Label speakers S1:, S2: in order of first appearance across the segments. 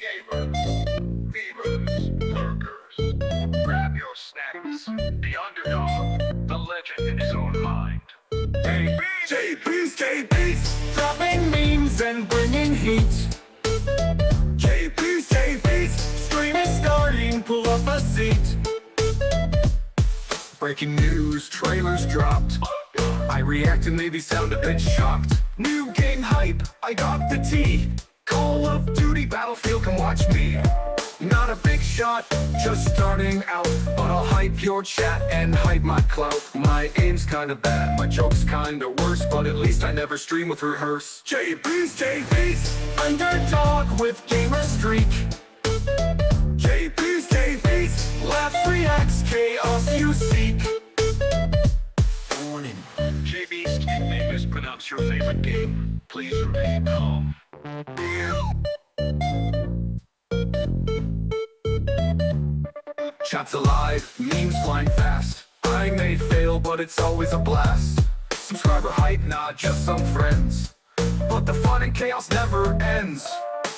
S1: gamers, fevers, lurkers. Grab your snacks. The underdog, the legend in his own mind. Jaybeazt, dropping memes and bringing heat. Jaybeazt, stream is starting, pull up a seat. Breaking news, trailers dropped. I react and maybe sound a bit shocked. New game hype, I got the tea. Call of Duty Battlefield, come watch me. Not a big shot, just starting out, but I'll hype your chat and hype my clout. My aim's kinda bad, my joke's kinda worse, but at least I never stream with rehearse. Jaybeazt, underdog with gamer streak. Jaybeazt, laughs, reacts, chaos you seek. Warning. Jaybeazt, you may mispronounce your favorite game. Please remain calm. Chat's alive, memes flying fast. I may fail, but it's always a blast. Subscriber hype, not just some friends, but the fun and chaos never ends.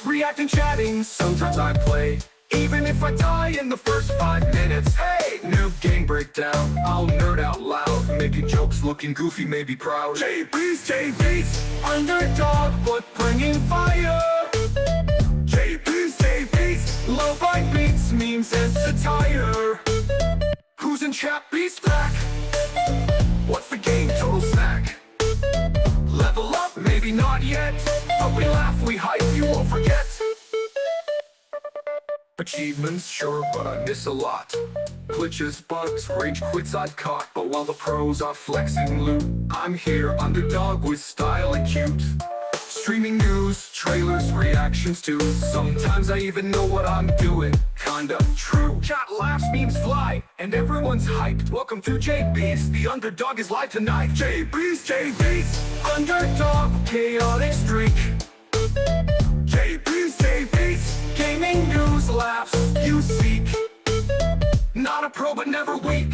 S1: Reacting, chatting, sometimes I play, even if I die in the first 5 minutes. Hey, new game breakdown, I'll nerd out loud, making jokes, looking goofy, maybe proud. Jaybeazt, underdog, but bringing fire. Jaybeazt, lo-fi beats, memes, and satire. Who's in chat? Beast back. What's the game? Total snack. Level up? Maybe not yet, but we laugh, we hype, you won't forget. Achievements, sure, but I miss a lot. Glitches, bugs, rage quits I've caught. But while the pros are flexing loot, I'm here, underdog with style and cute. Streaming news, trailers, reactions too. Sometimes I even know what I'm doing, kinda true. Chat laughs, memes fly, and everyone's hyped. Welcome to Jaybeazt, the underdog is live tonight. Jaybeazt, underdog, chaotic streak. Jaybeazt, gaming news, laughs, you seek. Not a pro, but never weak.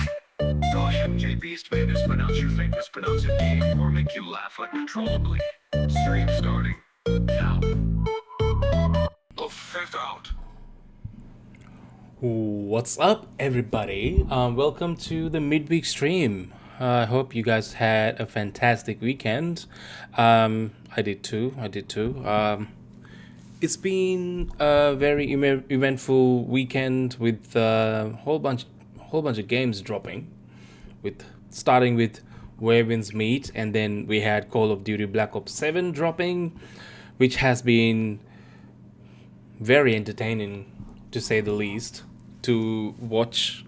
S1: Caution, Jaybeazt may mispronounce your famous pronounced game, or make you laugh uncontrollably. Stream starting now. The fifth out.
S2: What's up, everybody? Welcome to the midweek stream. I hope you guys had a fantastic weekend. I did too. It's been a very eventful weekend with a whole bunch of games dropping. Starting with Where Winds Meet, and then we had Call of Duty Black Ops 7 dropping, which has been very entertaining, to say the least, to watch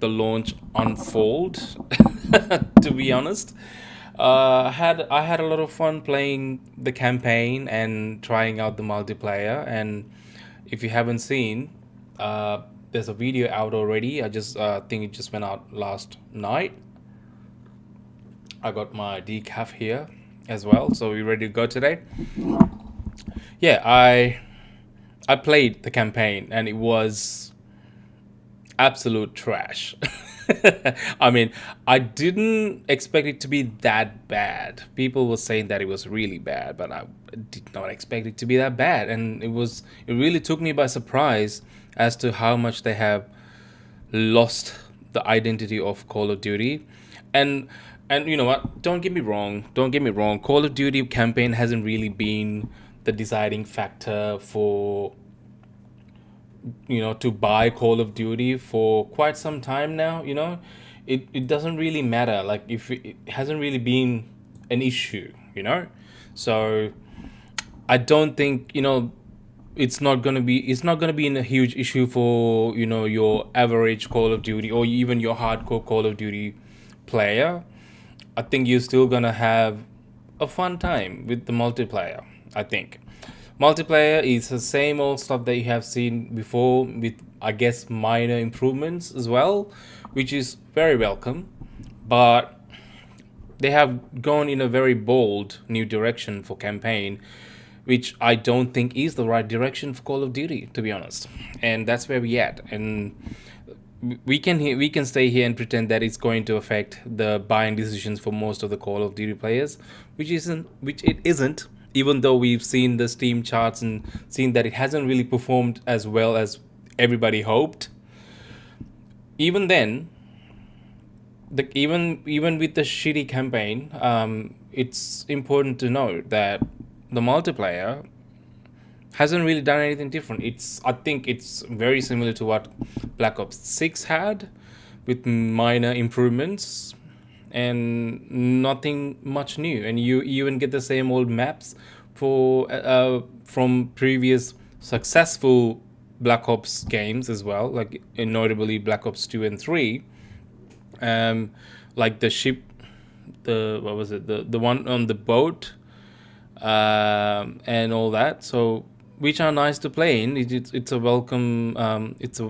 S2: the launch unfold. To be honest, I had a lot of fun playing the campaign and trying out the multiplayer. And if you haven't seen, there's a video out already. I just think it just went out last night. I got my decaf here as well, so we ready to go today? Yeah, I played the campaign and it was absolute trash. I mean, I didn't expect it to be that bad. People were saying that it was really bad, but I did not expect it to be that bad. And it really took me by surprise as to how much they have lost the identity of Call of Duty. And you know what? Don't get me wrong. Call of Duty campaign hasn't really been the deciding factor for, to buy Call of Duty for quite some time now. It doesn't really matter. Like, if it hasn't really been an issue. So I don't think it's not gonna be a huge issue for your average Call of Duty or even your hardcore Call of Duty player. I think you're still gonna have a fun time with the multiplayer. I think multiplayer is the same old stuff that you have seen before, with, I guess, minor improvements as well, which is very welcome. But they have gone in a very bold new direction for campaign, which I don't think is the right direction for Call of Duty, to be honest. And that's where we at. And we can stay here and pretend that it's going to affect the buying decisions for most of the Call of Duty players, which it isn't. even though we've seen the Steam charts and seen that it hasn't really performed as well as everybody hoped, even then, even with the shitty campaign, it's important to note that the multiplayer hasn't really done anything different. I think it's very similar to what Black Ops 6 had, with minor improvements and nothing much new. And you even get the same old maps from previous successful Black Ops games as well, like notably Black Ops 2 and 3. Like the ship, the what was it, the one on the boat, and all that. So which are nice to play in. It's a welcome. It's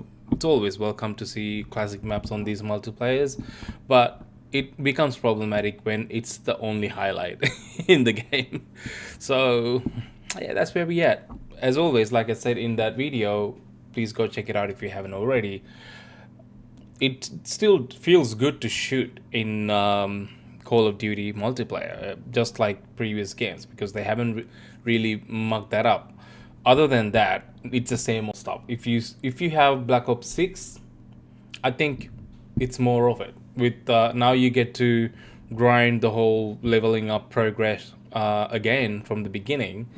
S2: always welcome to see classic maps on these multiplayers, but it becomes problematic when it's the only highlight in the game. So yeah, that's where we at. As always, like I said in that video, please go check it out if you haven't already. It still feels good to shoot in Call of Duty multiplayer, just like previous games, because they haven't really mucked that up. Other than that, it's the same old stuff. If you have Black Ops 6, I think it's more of it. With now you get to grind the whole leveling up progress again from the beginning,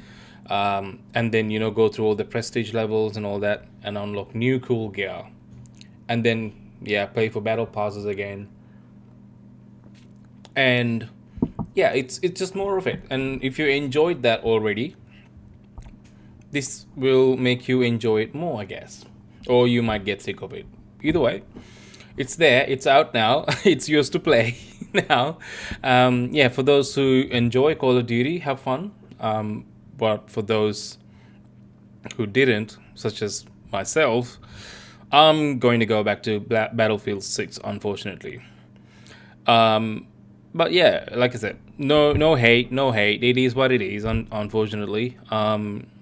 S2: and then go through all the prestige levels and all that, and unlock new cool gear, and then pay for battle passes again. And yeah, it's just more of it. And if you enjoyed that already, this will make you enjoy it more, I guess. Or you might get sick of it. Either way, it's there, it's out now, it's yours to play now. For those who enjoy Call of Duty, have fun. But for those who didn't, such as myself, I'm going to go back to Battlefield 6, unfortunately. But yeah, like I said, no hate. It is what it is, unfortunately.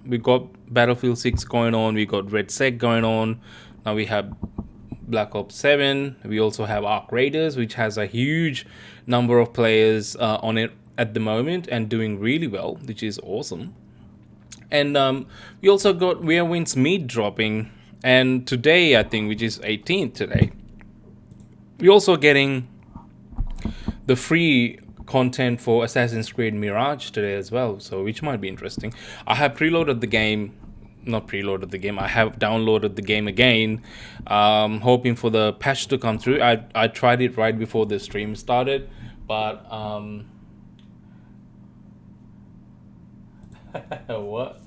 S2: We got Battlefield 6 going on, we got Red Sec going on, now we have Black Ops 7, we also have Arc Raiders, which has a huge number of players on it at the moment and doing really well, which is awesome. And we also got Where Winds Meet dropping, and today, I think, which is 18th today, we're also getting the free content for Assassin's Creed Mirage today as well, so which might be interesting. I have preloaded the game, not preloaded the game, I have downloaded the game again, hoping for the patch to come through. I tried it right before the stream started, but what?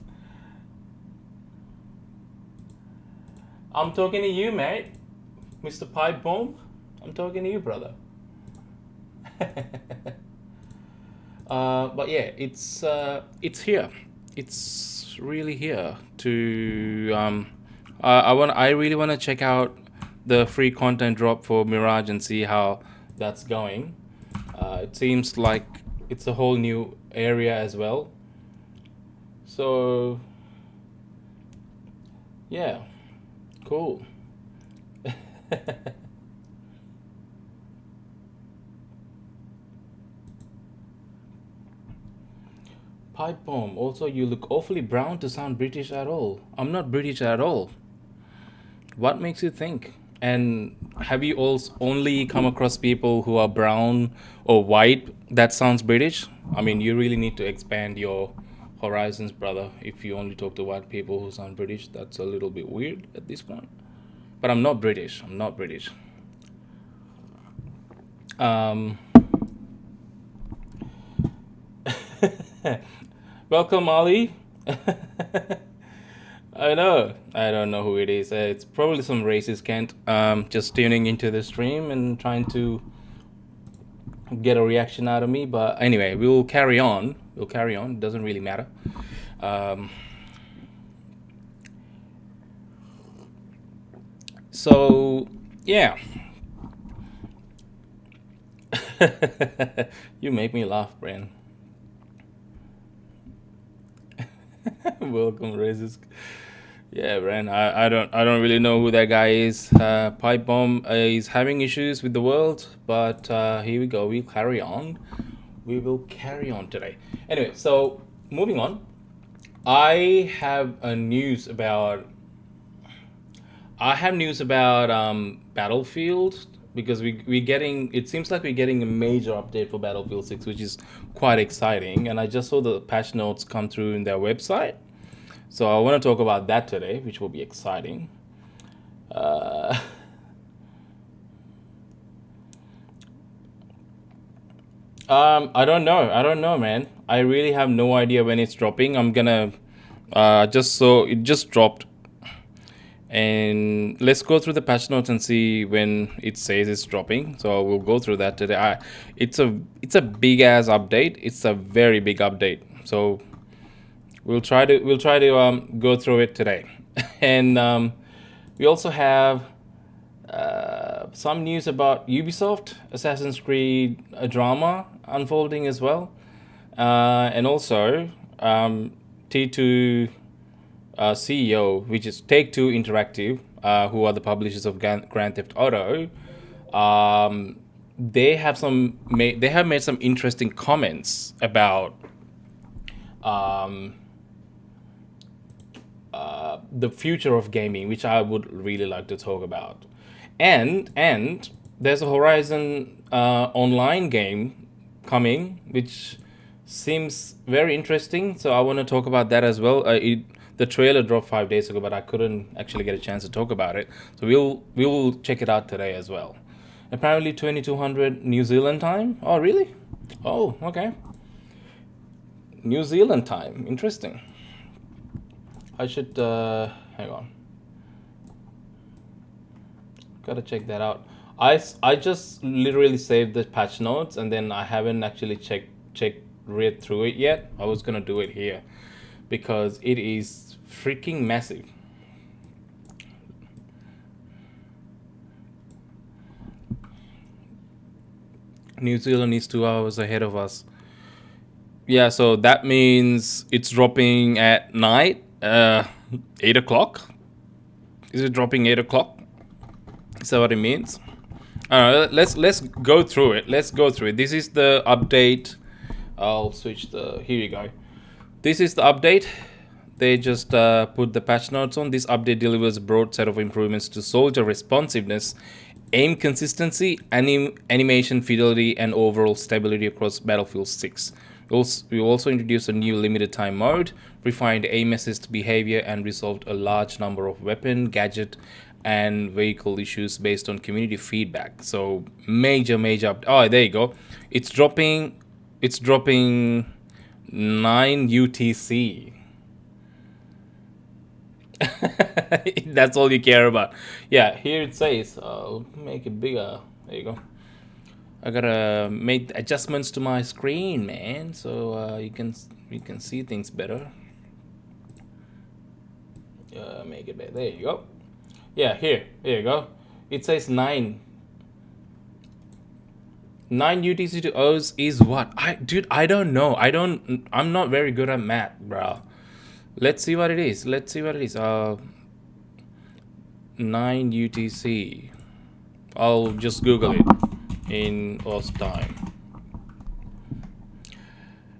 S2: I'm talking to you, mate. Mr. Pipe Bomb, I'm talking to you, brother. But yeah, it's here. It's really here to I really want to check out the free content drop for Mirage and see how that's going. It seems like it's a whole new area as well. So yeah, cool. Pipe bomb. Also, you look awfully brown to sound British at all. I'm not British at all. What makes you think? And have you also only come across people who are brown or white that sounds British? I mean, you really need to expand your horizons, brother. If you only talk to white people who sound British, that's a little bit weird at this point. But I'm not British. I'm not British. Welcome, Ali. I know. I don't know who it is. It's probably some racist Kent just tuning into the stream and trying to get a reaction out of me. But anyway, we'll carry on. We'll carry on. It doesn't really matter. So, yeah. You make me laugh, Bran. Welcome, racist. Yeah, Bran. I don't really know who that guy is. Pipe bomb is having issues with the world, but here we go. We'll carry on. We will carry on today. Anyway, so moving on. I have a news about I have news about Battlefield because we getting it seems like we're getting a major update for Battlefield 6, which is quite exciting. And I just saw the patch notes come through in their website, so I want to talk about that today, which will be exciting. Uh, I don't know, man. I really have no idea when it's dropping. I'm gonna just so it just dropped, and let's go through the patch notes and see when it says it's dropping. So we'll go through that today. It's a big ass update. It's a very big update. So we'll try to go through it today, and we also have some news about Ubisoft Assassin's Creed drama unfolding as well, and also T2 CEO, which is Take Two Interactive, who are the publishers of Grand Theft Auto. Um, they have made some interesting comments about um, the future of gaming, which I would really like to talk about. And there's a Horizon online game coming, which seems very interesting. So I want to talk about that as well. The trailer dropped 5 days ago, but I couldn't actually get a chance to talk about it. So we will check it out today as well. Apparently 2200 New Zealand time. Oh really? Oh okay. New Zealand time. Interesting. I should hang on. Gotta check that out. I just literally saved the patch notes and then I haven't actually read through it yet. I was gonna do it here because it is freaking massive. New Zealand is 2 hours ahead of us. Yeah, so that means it's dropping at night, 8 o'clock. Is it dropping 8 o'clock? Is that what it means? Let's go through it. Let's go through it. This is the update. I'll switch the. Here you go. This is the update. They just put the patch notes on. This update delivers a broad set of improvements to soldier responsiveness, aim consistency, animation fidelity, and overall stability across Battlefield 6. We also introduced a new limited time mode, refined aim assist behavior, and resolved a large number of weapon, gadget, and vehicle issues based on community feedback. So major oh, there you go. It's dropping 9 UTC. That's all you care about. Yeah, here it says, I'll make it bigger. There you go. I gotta make adjustments to my screen, man, so you can see things better. Make it better. There you go. Yeah, here you go. It says 9 UTC to O's is what? I don't know. I'm not very good at math, bro. Let's see what it is. 9 UTC. I'll just Google it in Oz time.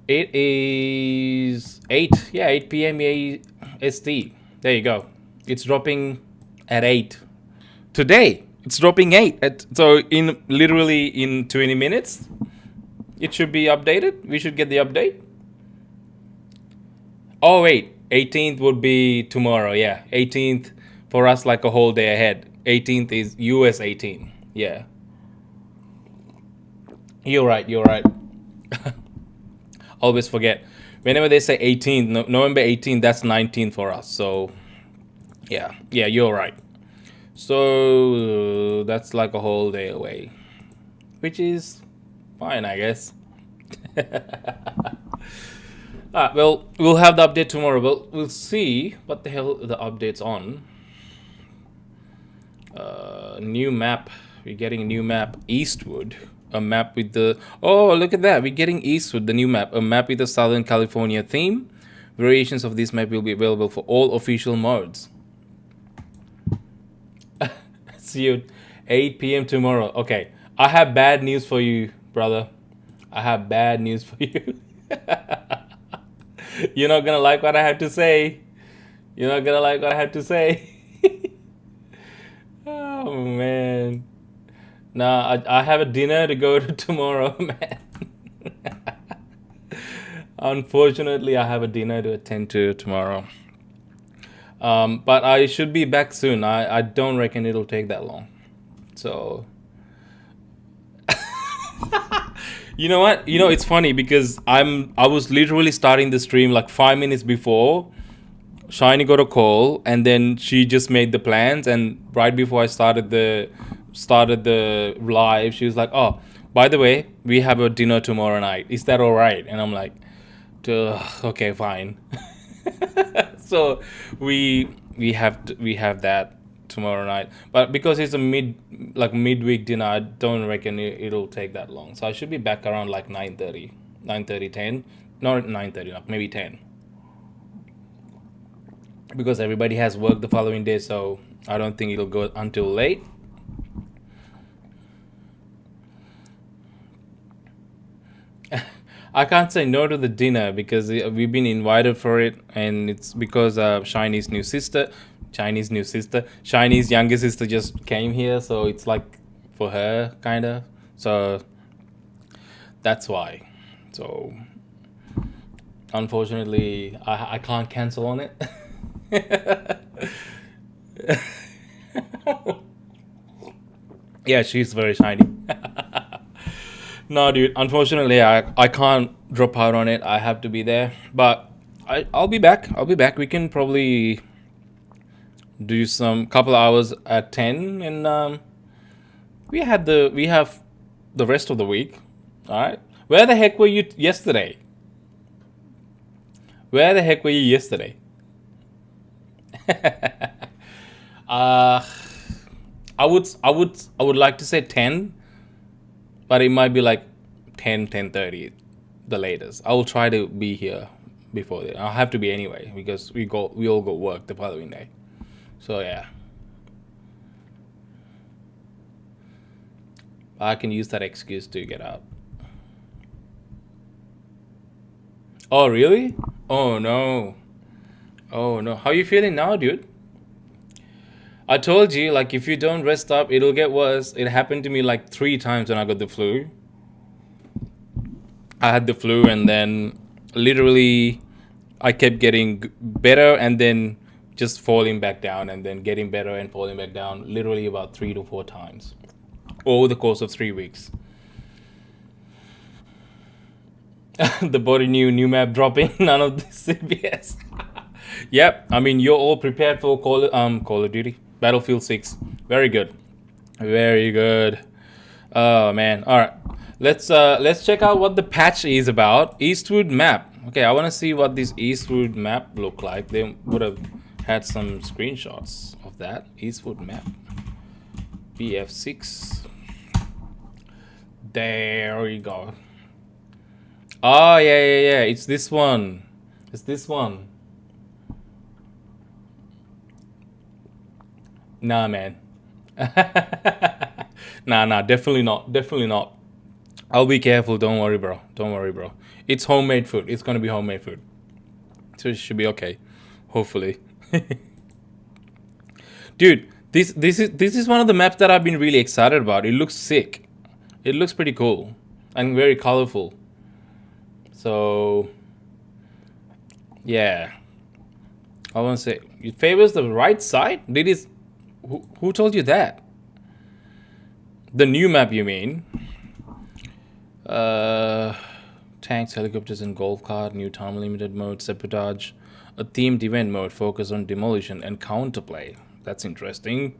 S2: It is 8 p.m. AST. There you go. It's dropping at 8 today. It's dropping 8 so in literally in 20 minutes it should be updated. We should get the update. Oh wait, 18th would be tomorrow. Yeah, 18th for us, like a whole day ahead. 18th is US 18. Yeah, you're right. Always forget. Whenever they say 18th, November 18th, that's 19th for us. So yeah, you're right. So that's like a whole day away, which is fine, I guess. Well, we'll have the update tomorrow. We'll see what the hell the update's on. New map. We're getting a new map, Eastwood. A map with the... Oh, look at that. We're getting Eastwood, the new map. A map with the Southern California theme. Variations of this map will be available for all official modes. See you 8 p.m. tomorrow. Okay. I have bad news for you, brother. I have bad news for you. You're not gonna like what I have to say. You're not gonna like what I have to say. Oh man. Nah, I have a dinner to go to tomorrow, man. Unfortunately, I have a dinner to attend to tomorrow. But I should be back soon. I don't reckon it'll take that long. So, you know what? You know, it's funny because I was literally starting the stream like 5 minutes before Shiny got a call, and then she just made the plans. And right before I started the live, she was like, "Oh, by the way, we have a dinner tomorrow night. Is that all right?" And I'm like, "Okay, fine." So we have that tomorrow night, but because it's a midweek dinner, I don't reckon it'll take that long. So I should be back around like 9:30, 9:30, 10. Not 9:30, like maybe 10, because everybody has work the following day. So I don't think it'll go until late. I can't say no to the dinner because we've been invited for it, and it's because Shiny's younger sister just came here, so it's like for her kind of. So that's why. So unfortunately, I can't cancel on it. Yeah, she's very shiny. No, dude. Unfortunately, I can't drop out on it. I have to be there. But I'll be back. I'll be back. We can probably do some couple hours at 10, and we have the rest of the week. All right. Where the heck were you yesterday? Where the heck were you yesterday? Uh, I would like to say 10, but it might be like 10, 10:30, the latest. I will try to be here before that. I'll have to be anyway because we all go work the following day. So yeah, I can use that excuse to get out. Oh really? Oh no. Oh no. How you feeling now, dude? I told you, like, if you don't rest up, it'll get worse. It happened to me like 3 times when I got the flu. I had the flu, and then literally I kept getting better and then just falling back down, and then getting better and falling back down, literally about 3 to 4 times over the course of 3 weeks. The body new map dropping, none of this CBS. Yep, I mean you're all prepared for Call of Duty Battlefield 6. Very good, very good. Oh man, all right. Let's check out what the patch is about. Eastwood map. Okay, I want to see what this Eastwood map look like. They would have had some screenshots of that Eastwood map. BF6. There we go. Oh yeah. It's this one. It's this one. Nah, man. Nah. Definitely not. Definitely not. I'll be careful. Don't worry, bro. Don't worry, bro. It's homemade food. It's gonna be homemade food, so it should be okay. Hopefully, dude. This is one of the maps that I've been really excited about. It looks sick. It looks pretty cool and very colorful. So yeah, I want to say it favors the right side. Did it? Who told you that? The new map, you mean? Uh, tanks, helicopters, and golf cart. New time limited mode, sabotage. A themed event mode focused on demolition and counterplay. That's interesting.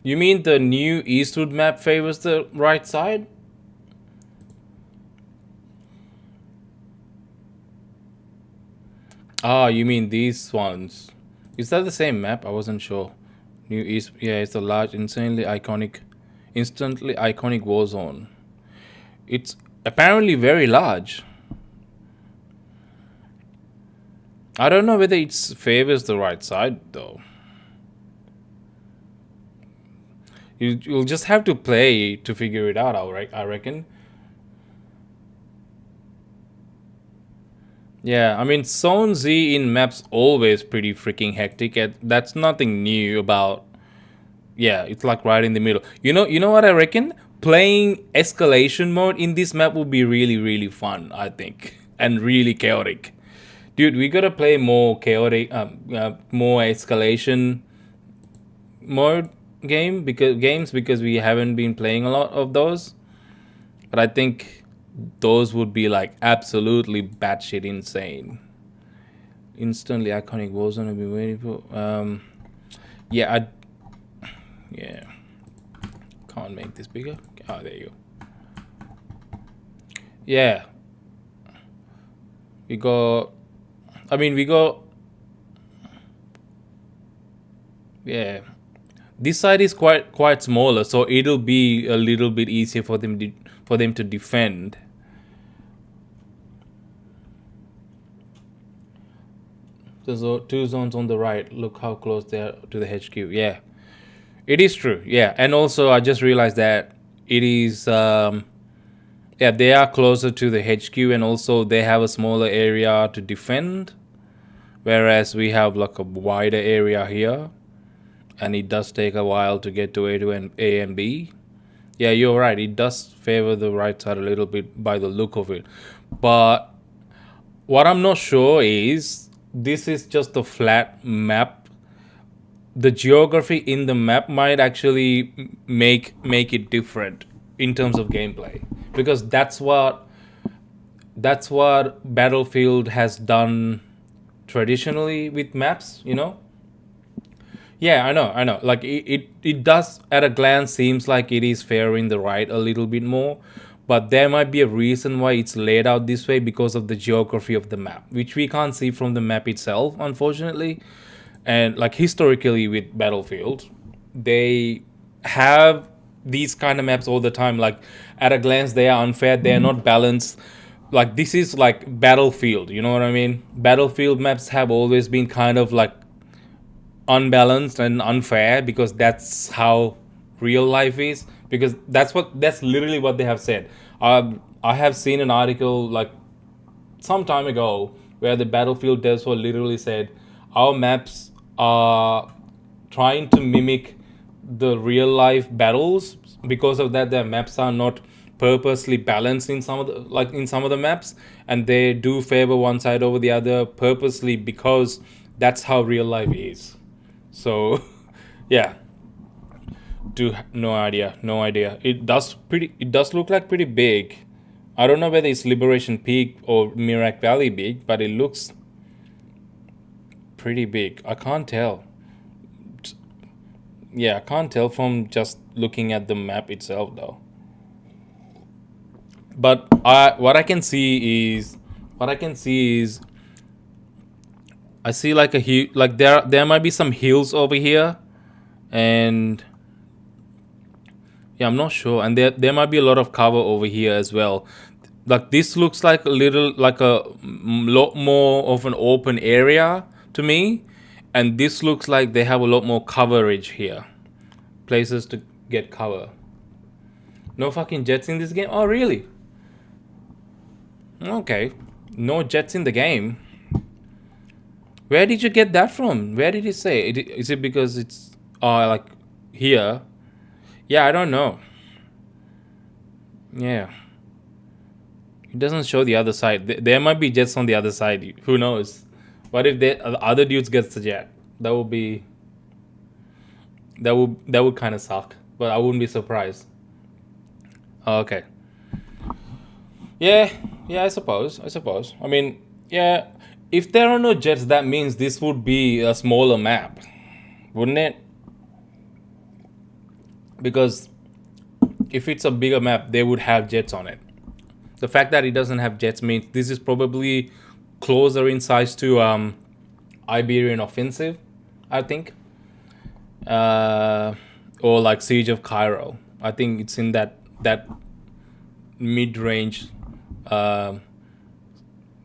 S2: You mean the new Eastwood map favors the right side? Ah, you mean these ones. Is that the same map? I wasn't sure. New East, yeah, it's a large, instantly iconic war zone. It's apparently very large. I don't know whether it favors the right side though. You'll just have to play to figure it out. I reckon. Yeah, I mean, Zone Z in maps always pretty freaking hectic, and that's nothing new about. Yeah, it's like right in the middle. You know what I reckon? Playing escalation mode in this map would be really, really fun, I think, and really chaotic. Dude, we gotta play more chaotic, more escalation mode games because we haven't been playing a lot of those. But I think those would be like absolutely batshit insane. Instantly iconic Warzone I've been waiting for. Yeah, yeah. Can't make this bigger. Oh, there you go. Yeah, we got. I mean, we got. Yeah, this side is quite smaller, so it'll be a little bit easier for them to defend. There's two zones on the right. Look how close they are to the HQ. Yeah, it is true. Yeah, and also I just realized that it is. Yeah, they are closer to the HQ, and also they have a smaller area to defend, whereas we have like a wider area here, and it does take a while to get to A and B. Yeah, you're right. It does favor the right side a little bit by the look of it, but what I'm not sure is this is just a flat map. The geography in the map might actually make it different in terms of gameplay, because that's what Battlefield has done traditionally with maps. Yeah, I know. Like it does at a glance seems like it is favoring the right a little bit more, but there might be a reason why it's laid out this way because of the geography of the map, which we can't see from the map itself, unfortunately. And like historically with Battlefield, they have these kind of maps all the time. Like at a glance, they are unfair. They are not balanced. Like this is like Battlefield. You know what I mean? Battlefield maps have always been kind of like unbalanced and unfair because that's how real life is, because that's literally what they have said. I have seen an article like some time ago where the Battlefield devs were literally said our maps are trying to mimic the real life battles. Because of that, their maps are not purposely balanced in some of the maps, and they do favor one side over the other purposely because that's how real life is. So, yeah, no idea. It does look like pretty big. I don't know whether it's Liberation Peak or Mirac Valley big, but it looks pretty big. I can't tell. Yeah, I can't tell from just looking at the map itself though. But what I can see is I see like a like there might be some hills over here, and yeah, I'm not sure. And there might be a lot of cover over here as well. Like this looks like a little like a lot more of an open area to me, and this looks like they have a lot more coverage here, places to get cover. No fucking jets in this game. Oh really? Okay, no jets in the game. Where did you get that from? Where did it say? Is it because it's like here? Yeah, I don't know. Yeah. It doesn't show the other side. There might be jets on the other side. Who knows? What if the other dudes gets the jet? That would be that would kind of suck. But I wouldn't be surprised. Okay. Yeah, yeah. I suppose. I mean, yeah. If there are no jets, that means this would be a smaller map, wouldn't it? Because if it's a bigger map, they would have jets on it. The fact that it doesn't have jets means this is probably closer in size to Iberian Offensive, I think, uh, or like Siege of Cairo. I think it's in that mid range uh,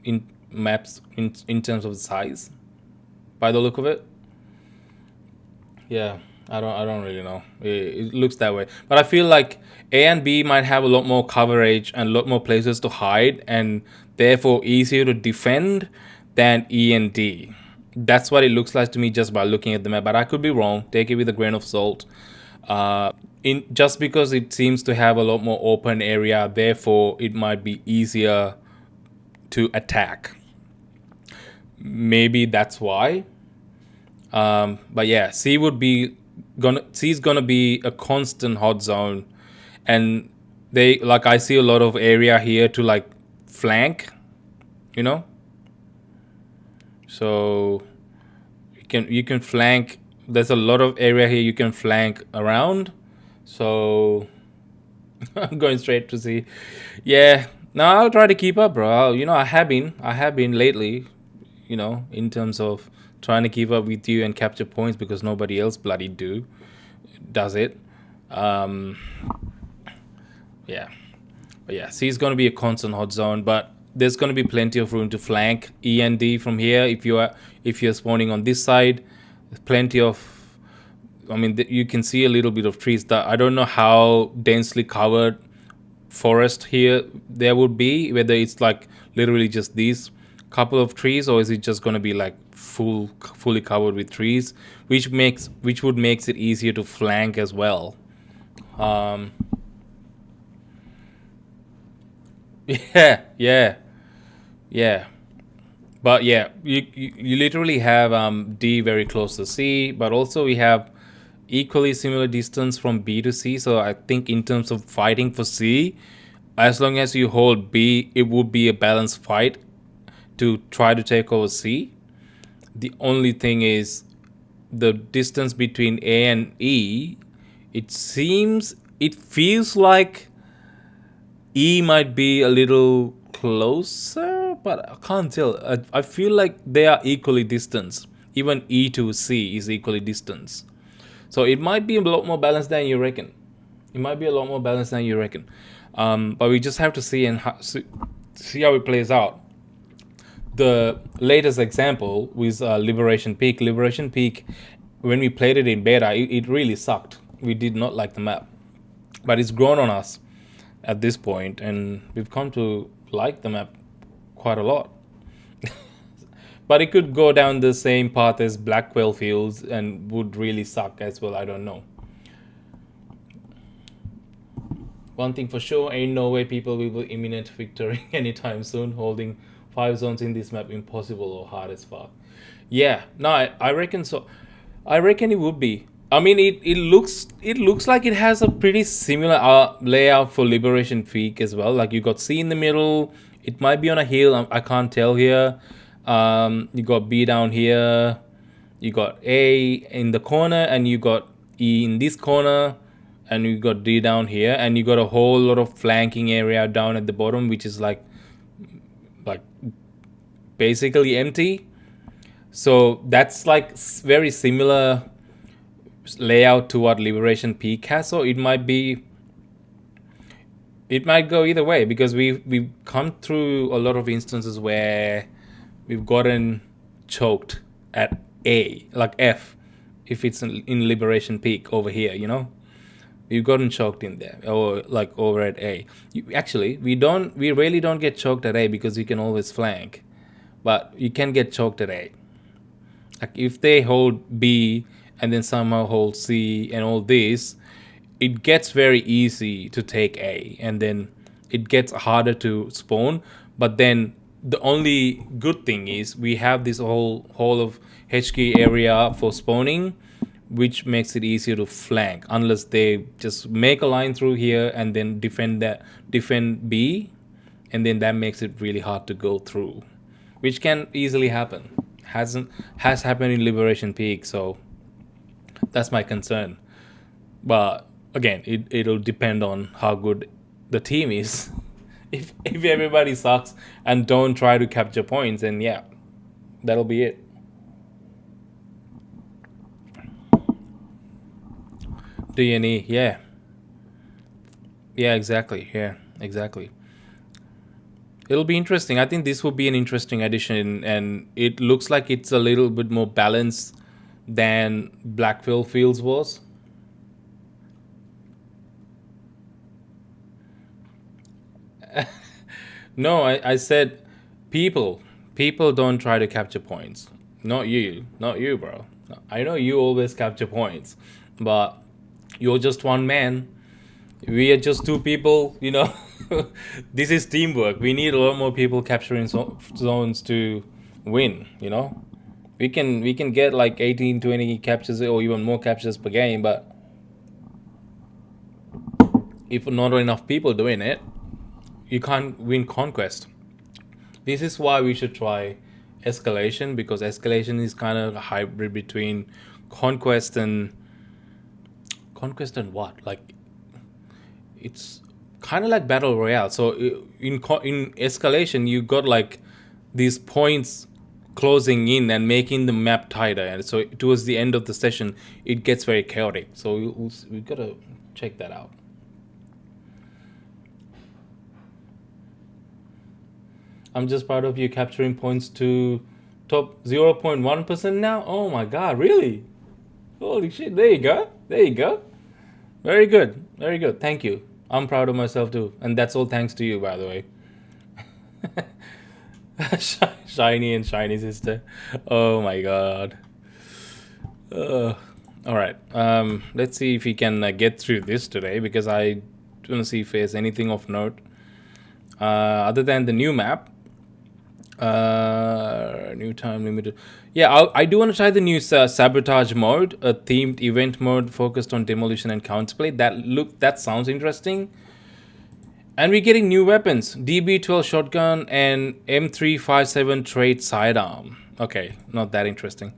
S2: in maps in terms of size, by the look of it. Yeah, I don't really know. It looks that way, but I feel like A and B might have a lot more coverage and a lot more places to hide, and therefore easier to defend than E and D. That's what it looks like to me just by looking at the map. But I could be wrong. Take it with a grain of salt. In just because it seems to have a lot more open area, therefore it might be easier to attack. Maybe that's why. But yeah, C is gonna be a constant hot zone, and they like I see a lot of area here to like flank, you know. So you can flank. There's a lot of area here you can flank around. So I'm going straight to C. Yeah, no, I'll try to keep up, bro. I have been lately, in terms of trying to keep up with you and capture points because nobody else bloody does it. Um, yeah, but yeah, C is going to be a constant hot zone, but there's going to be plenty of room to flank E and D from here if you're spawning on this side. Plenty of. I mean, you can see a little bit of trees. That I don't know how densely covered forest here there would be, whether it's like literally just these couple of trees, or is it just going to be like fully covered with trees, which would makes it easier to flank as well. um yeah, yeah, yeah. But yeah, you literally have D very close to C, but also we have equally similar distance from B to C. So I think in terms of fighting for C, as long as you hold B, it would be a balanced fight to try to take over C. The only thing is the distance between A and E. It feels like E might be a little closer, but I can't tell. I feel like they are equally distanced. Even E to C is equally distanced. So it might be a lot more balanced than you reckon. It might be a lot more balanced than you reckon. But we just have to see and see how it plays out. The latest example was Liberation Peak. Liberation Peak, when we played it in beta, it really sucked. We did not like the map, but it's grown on us at this point, and we've come to like the map quite a lot. But it could go down the same path as Blackwell Fields and would really suck as well. I don't know. One thing for sure, ain't no way people will be imminent victory anytime soon. Holding 5 zones in this map impossible or hard as fuck. Yeah, no, I reckon so. I reckon it would be. I mean, it looks like it has a pretty similar layout for Liberation Peak as well. Like you got C in the middle. It might be on a hill. I can't tell here. You got B down here. You got A in the corner, and you got E in this corner, and you got D down here, and you got a whole lot of flanking area down at the bottom, which is like basically empty. So that's like very similar layout to what Liberation Peak has. So it might go either way because we've come through a lot of instances where we've gotten choked at A, like F, if it's in Liberation Peak over here, we've gotten choked in there, or like over at A. Actually, we really don't get choked at A because you can always flank, but you can get choked at A. Like if they hold B and then somehow hold C and all this, it gets very easy to take A, and then it gets harder to spawn. But then the only good thing is we have this whole of HK area for spawning, which makes it easier to flank unless they just make a line through here and then defend B, and then that makes it really hard to go through, which can easily happen. Has happened in Liberation Peak, so that's my concern. But again, it'll depend on how good the team is. If everybody sucks and don't try to capture points, then yeah, that'll be it. D&E, yeah. Yeah, exactly. Yeah, exactly. It'll be interesting. I think this will be an interesting addition, and it looks like it's a little bit more balanced than Blackfield Fields was. No, I said people. People don't try to capture points. Not you. Not you, bro. I know you always capture points, but you're just one man. We are just two people. This is teamwork. We need a lot more people capturing zones to win. We can get like 18, 20 captures or even more captures per game, but if not enough people doing it, you can't win conquest. This is why we should try escalation, because escalation is kind of a hybrid between conquest and what? Like, it's kind of like battle royale. So in escalation, you got like these points closing in and making the map tighter, and so towards the end of the session, it gets very chaotic. So we gotta check that out. I'm just proud of you capturing points to top 0.1% now. Oh my god, really? Holy shit, there you go. There you go. Very good. Very good. Thank you. I'm proud of myself too. And that's all thanks to you, by the way. Shiny and shiny sister. Oh my god. All right. Let's see if we can get through this today, because I don't see if there's anything of note other than the new map. New time limited. Yeah, I do want to try the new sabotage mode, a themed event mode focused on demolition and counterplay. That sounds interesting. And we're getting new weapons: DB12 shotgun and M357 trade sidearm. Okay, not that interesting.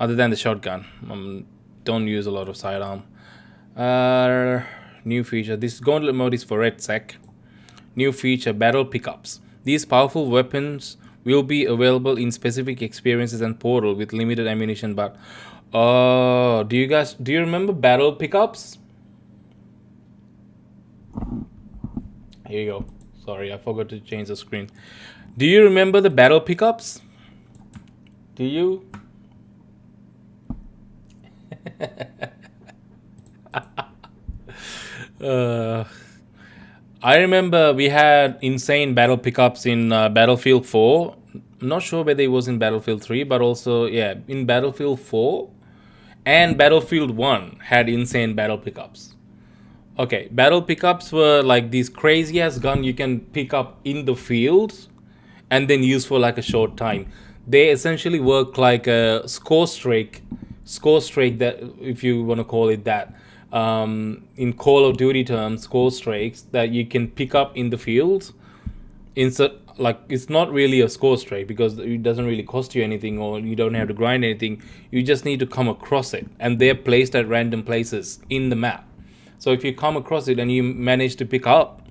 S2: Other than the shotgun, don't use a lot of sidearm. New feature. This gauntlet mode is for red sec. New feature: battle pickups. These powerful weapons will be available in specific experiences and portal with limited ammunition. But do you remember battle pickups? Here you go. Sorry, I forgot to change the screen. Do you remember the battle pickups? Do you? I remember we had insane battle pickups in Battlefield 4. I'm not sure whether it was in Battlefield 3, but also, yeah, in Battlefield 4 and Battlefield 1 had insane battle pickups. Okay, battle pickups were like these crazy ass gun you can pick up in the field and then use for like a short time. They essentially work like a score streak, that, if you want to call it that. In Call of Duty terms, score streaks that you can pick up in the field. It's not really a score streak because it doesn't really cost you anything, or you don't have to grind anything. You just need to come across it, and they're placed at random places in the map. So if you come across it and you manage to pick up,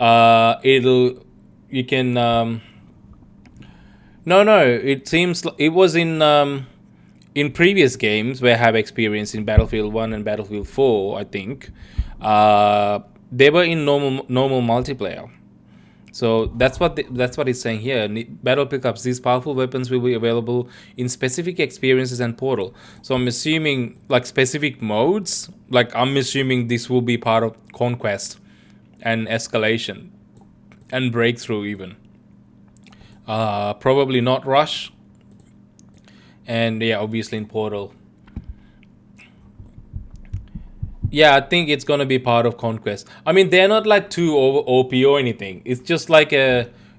S2: you can. No, it seems it was in previous games where I have experience in Battlefield 1 and Battlefield 4, I think, they were in normal multiplayer. So that's what it's saying here. Battle pickups. These powerful weapons will be available in specific experiences and portal. So I'm assuming like specific modes. Like I'm assuming this will be part of conquest and escalation and breakthrough even. Probably not rush. And yeah, obviously in portal. Yeah, I think it's gonna be part of conquest. I mean, they're not like too OP or anything. It's just like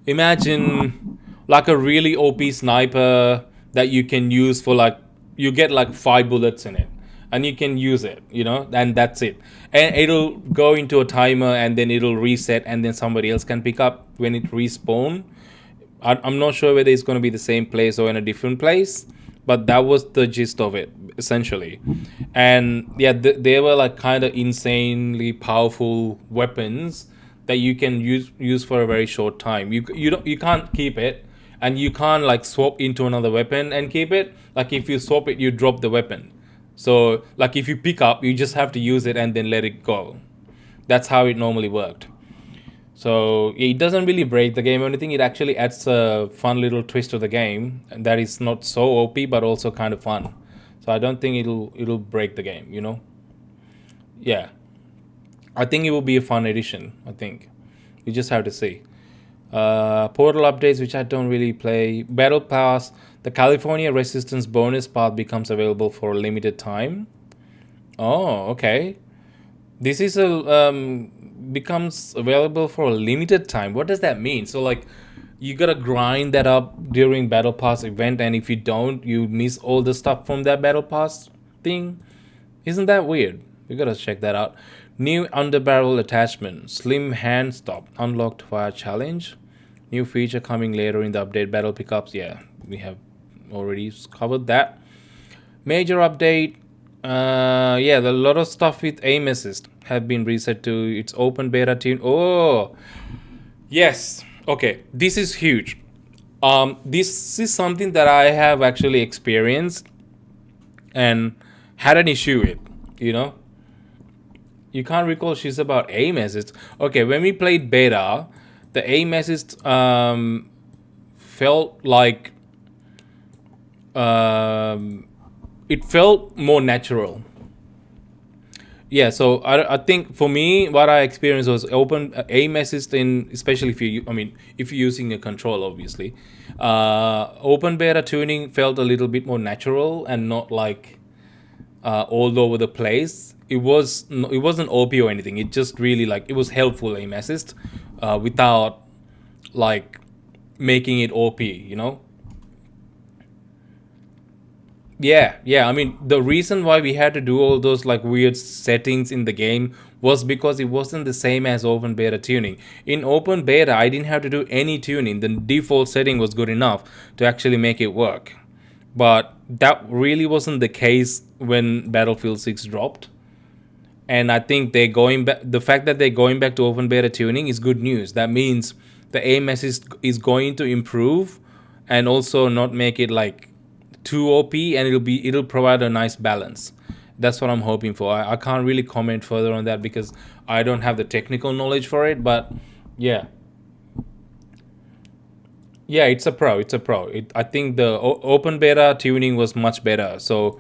S2: imagine like a really OP sniper that you can use for like, you get like 5 bullets in it and you can use it, and that's it. And it'll go into a timer and then it'll reset and then somebody else can pick up when it respawn. I'm not sure whether it's going to be the same place or in a different place, but that was the gist of it essentially. And yeah, they were like kind of insanely powerful weapons that you can use for a very short time. You can't keep it, and you can't like swap into another weapon and keep it. Like if you swap it, you drop the weapon. So like if you pick up, you just have to use it and then let it go. That's how it normally worked. So it doesn't really break the game or anything. It actually adds a fun little twist to the game, and that is not so OP but also kind of fun. So I don't think it'll break the game, you know? Yeah. I think it will be a fun addition, I think. We just have to see. Portal updates, which I don't really play. Battle Pass, the California Resistance bonus path becomes available for a limited time. Oh, okay. This is a becomes available for a limited time. What does that mean? So like, you gotta grind that up during Battle Pass event, and if you don't, you miss all the stuff from that Battle Pass thing. Isn't that weird? We gotta check that out. New underbarrel attachment, slim hand stop, unlocked via challenge. New feature coming later in the update. Battle pickups. Yeah, we have already covered that. Major update. Yeah, a lot of stuff with aim assist have been reset to its open beta tune. Oh, yes. Okay, this is huge. This is something that I have actually experienced and had an issue with. You know, you can't recall she's about aim assist. Okay, when we played beta, the aim assist felt like it felt more natural. Yeah, so I think for me, what I experienced was open aim assist in, especially if you, I mean, if you're using a control, obviously. Open beta tuning felt a little bit more natural and not like all over the place. It wasn't OP or anything. It just really like it was helpful aim assist, without like making it OP. You know. Yeah. I mean, the reason why we had to do all those like weird settings in the game was because it wasn't the same as open beta tuning. In open beta, I didn't have to do any tuning. The default setting was good enough to actually make it work. But that really wasn't the case when Battlefield 6 dropped. And I think they're going back. The fact that they're going back to open beta tuning is good news. That means the aim assist is going to improve, and also not make it like too OP, and it'll provide a nice balance. That's what I'm hoping for. I can't really comment further on that because I don't have the technical knowledge for it. But yeah, yeah, it's a pro. I think the open beta tuning was much better. So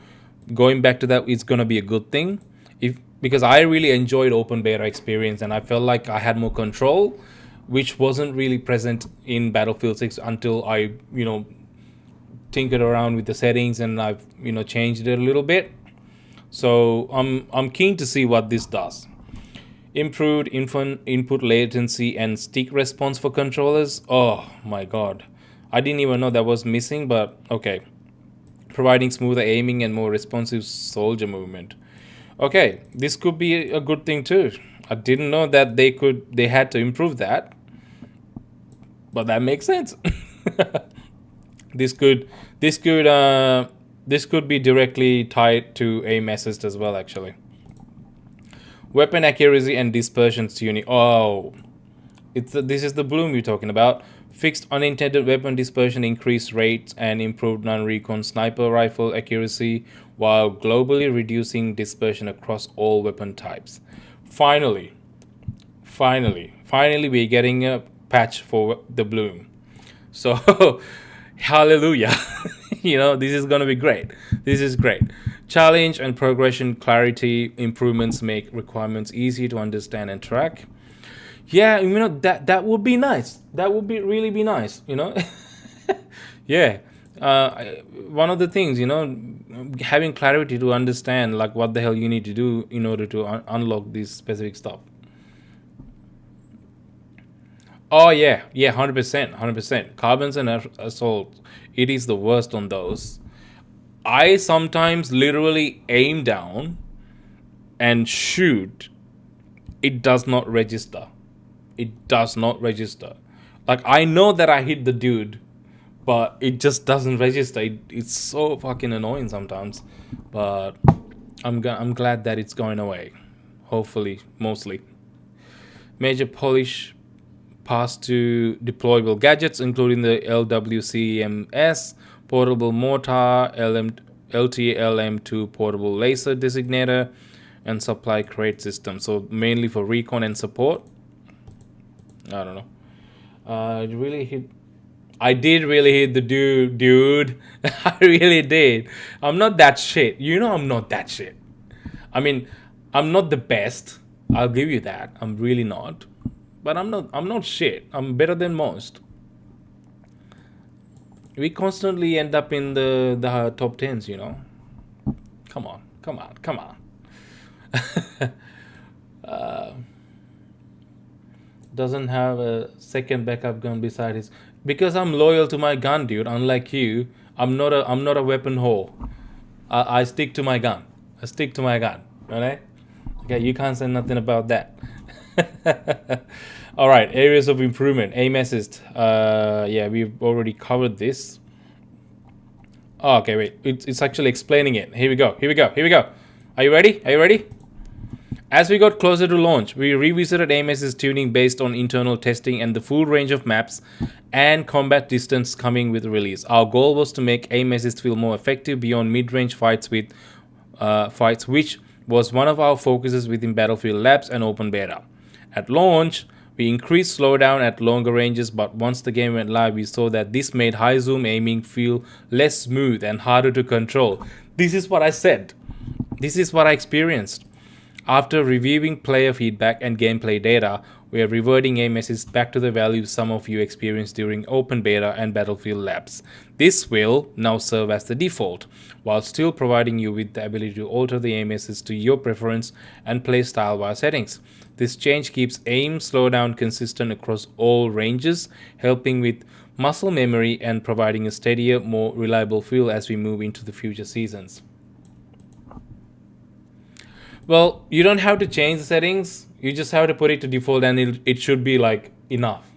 S2: going back to that, it's gonna be a good thing. If Because I really enjoyed open beta experience and I felt like I had more control, which wasn't really present in Battlefield 6 until I tinkered around with the settings and I've changed it a little bit. So I'm keen to see what this does. Improved input latency and stick response for controllers. Oh my god. I didn't even know that was missing, but okay. Providing smoother aiming and more responsive soldier movement. Okay, this could be a good thing too. I didn't know that they had to improve that. But that makes sense. this could this could this could be directly tied to aim assist as well, actually. Weapon accuracy and dispersion tuning. Oh, this is the bloom you're talking about. Fixed unintended weapon dispersion, increased rates, and improved non-recon sniper rifle accuracy, while globally reducing dispersion across all weapon types. Finally, we're getting a patch for the bloom. So, hallelujah. This is going to be great. This is great. Challenge and progression clarity improvements make requirements easy to understand and track. Yeah, that would be nice. That would really be nice, Yeah. One of the things, having clarity to understand like what the hell you need to do in order to unlock this specific stuff. Oh yeah, 100%. Carbons and assault, it is the worst on those. I sometimes literally aim down and shoot. It does not register. Like, I know that I hit the dude, but it just doesn't register. It's so fucking annoying sometimes. But I'm glad that it's going away. Hopefully, mostly. Major polish pass to deployable gadgets, including the LWCMS, portable mortar, LTLM2 portable laser designator, and supply crate system. So mainly for recon and support. I don't know. It really hit. I did really hit the dude. I really did. I'm not that shit. You know I'm not that shit. I mean, I'm not the best. I'll give you that. I'm really not. But I'm not shit. I'm better than most. We constantly end up in the top tens, you know. Come on. Come on. Come on. Doesn't have a second backup gun beside his, because I'm loyal to my gun, dude. Unlike you, I'm not a weapon whore. I stick to my gun. I stick to my gun. Alright? Okay, you can't say nothing about that. Alright, areas of improvement. Aim assist. Yeah, we've already covered this. Oh, okay, wait. It's actually explaining it. Here we go. Here we go. Here we go. Are you ready? Are you ready? As we got closer to launch, we revisited AMS's tuning based on internal testing and the full range of maps and combat distance coming with release. Our goal was to make AMS's feel more effective beyond mid-range fights, which was one of our focuses within Battlefield Labs and Open Beta. At launch, we increased slowdown at longer ranges, but once the game went live, we saw that this made high zoom aiming feel less smooth and harder to control. This is what I said. This is what I experienced. After reviewing player feedback and gameplay data, we are reverting aim assist back to the values some of you experienced during Open Beta and Battlefield Labs. This will now serve as the default, while still providing you with the ability to alter the aim assist to your preference and play style via settings. This change keeps aim slowdown consistent across all ranges, helping with muscle memory and providing a steadier, more reliable feel as we move into the future seasons. Well, you don't have to change the settings. You just have to put it to default, and it should be like enough.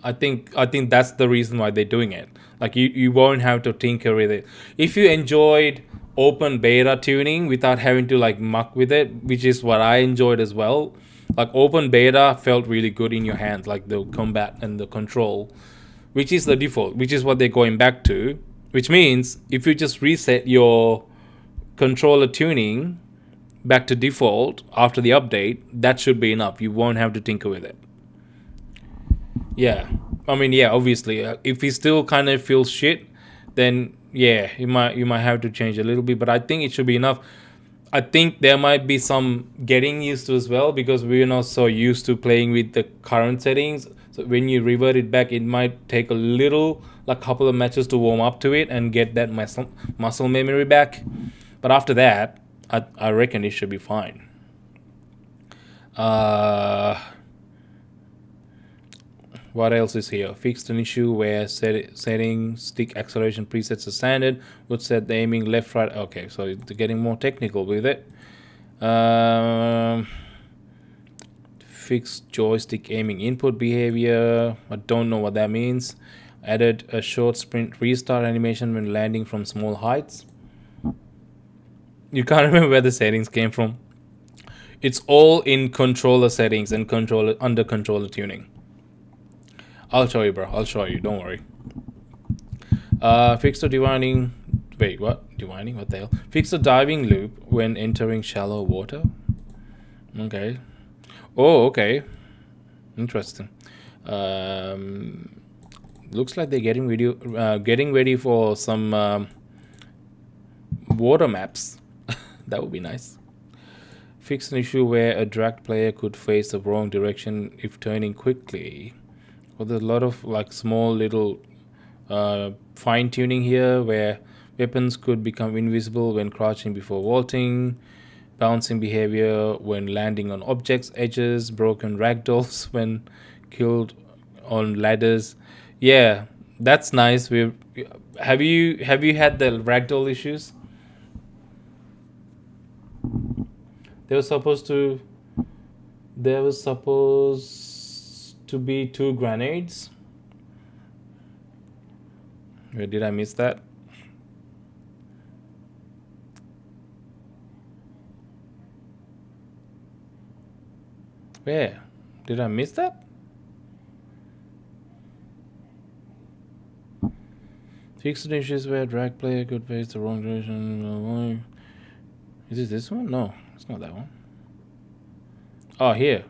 S2: I think that's the reason why they're doing it. Like you won't have to tinker with it. If you enjoyed open beta tuning without having to like muck with it, which is what I enjoyed as well. Like open beta felt really good in your hands, like the combat and the control, which is the default, which is what they're going back to. Which means if you just reset your controller tuning back to default after the update, that should be enough. You won't have to tinker with it. Yeah, I mean, yeah, obviously, if he still kind of feels shit, then yeah, you might have to change a little bit. But I think it should be enough. I think there might be some getting used to as well, because we're not so used to playing with the current settings. So when you revert it back, it might take a little, like couple of matches to warm up to it and get that muscle memory back. But after that, I reckon it should be fine. Uh, what else is here? Fixed an issue where setting stick acceleration presets are standard. Would set the aiming left, right. Okay, so they're getting more technical with it. Fixed joystick aiming input behavior. I don't know what that means. Added a short sprint restart animation when landing from small heights. You can't remember where the settings came from. It's all in controller settings and controller under controller tuning. I'll show you, bro. I'll show you. Don't worry. Fix the divining. Wait, what? Divining? What the hell? Fix the diving loop when entering shallow water. Okay. Oh, okay. Interesting. Looks like they're getting ready for some water maps. That would be nice. Fix an issue where a dragged player could face the wrong direction if turning quickly. Well, there's a lot of like small little fine tuning here, where weapons could become invisible when crouching before vaulting, bouncing behavior when landing on objects, edges, broken ragdolls when killed on ladders. Yeah, that's nice. We have you had the ragdoll issues? There was supposed to there was supposed to be two grenades. Wait, did I miss that? Where? Did I miss that? Fixed issues where drag player could face the wrong direction. Is it this one? No, it's not that one. Oh, here.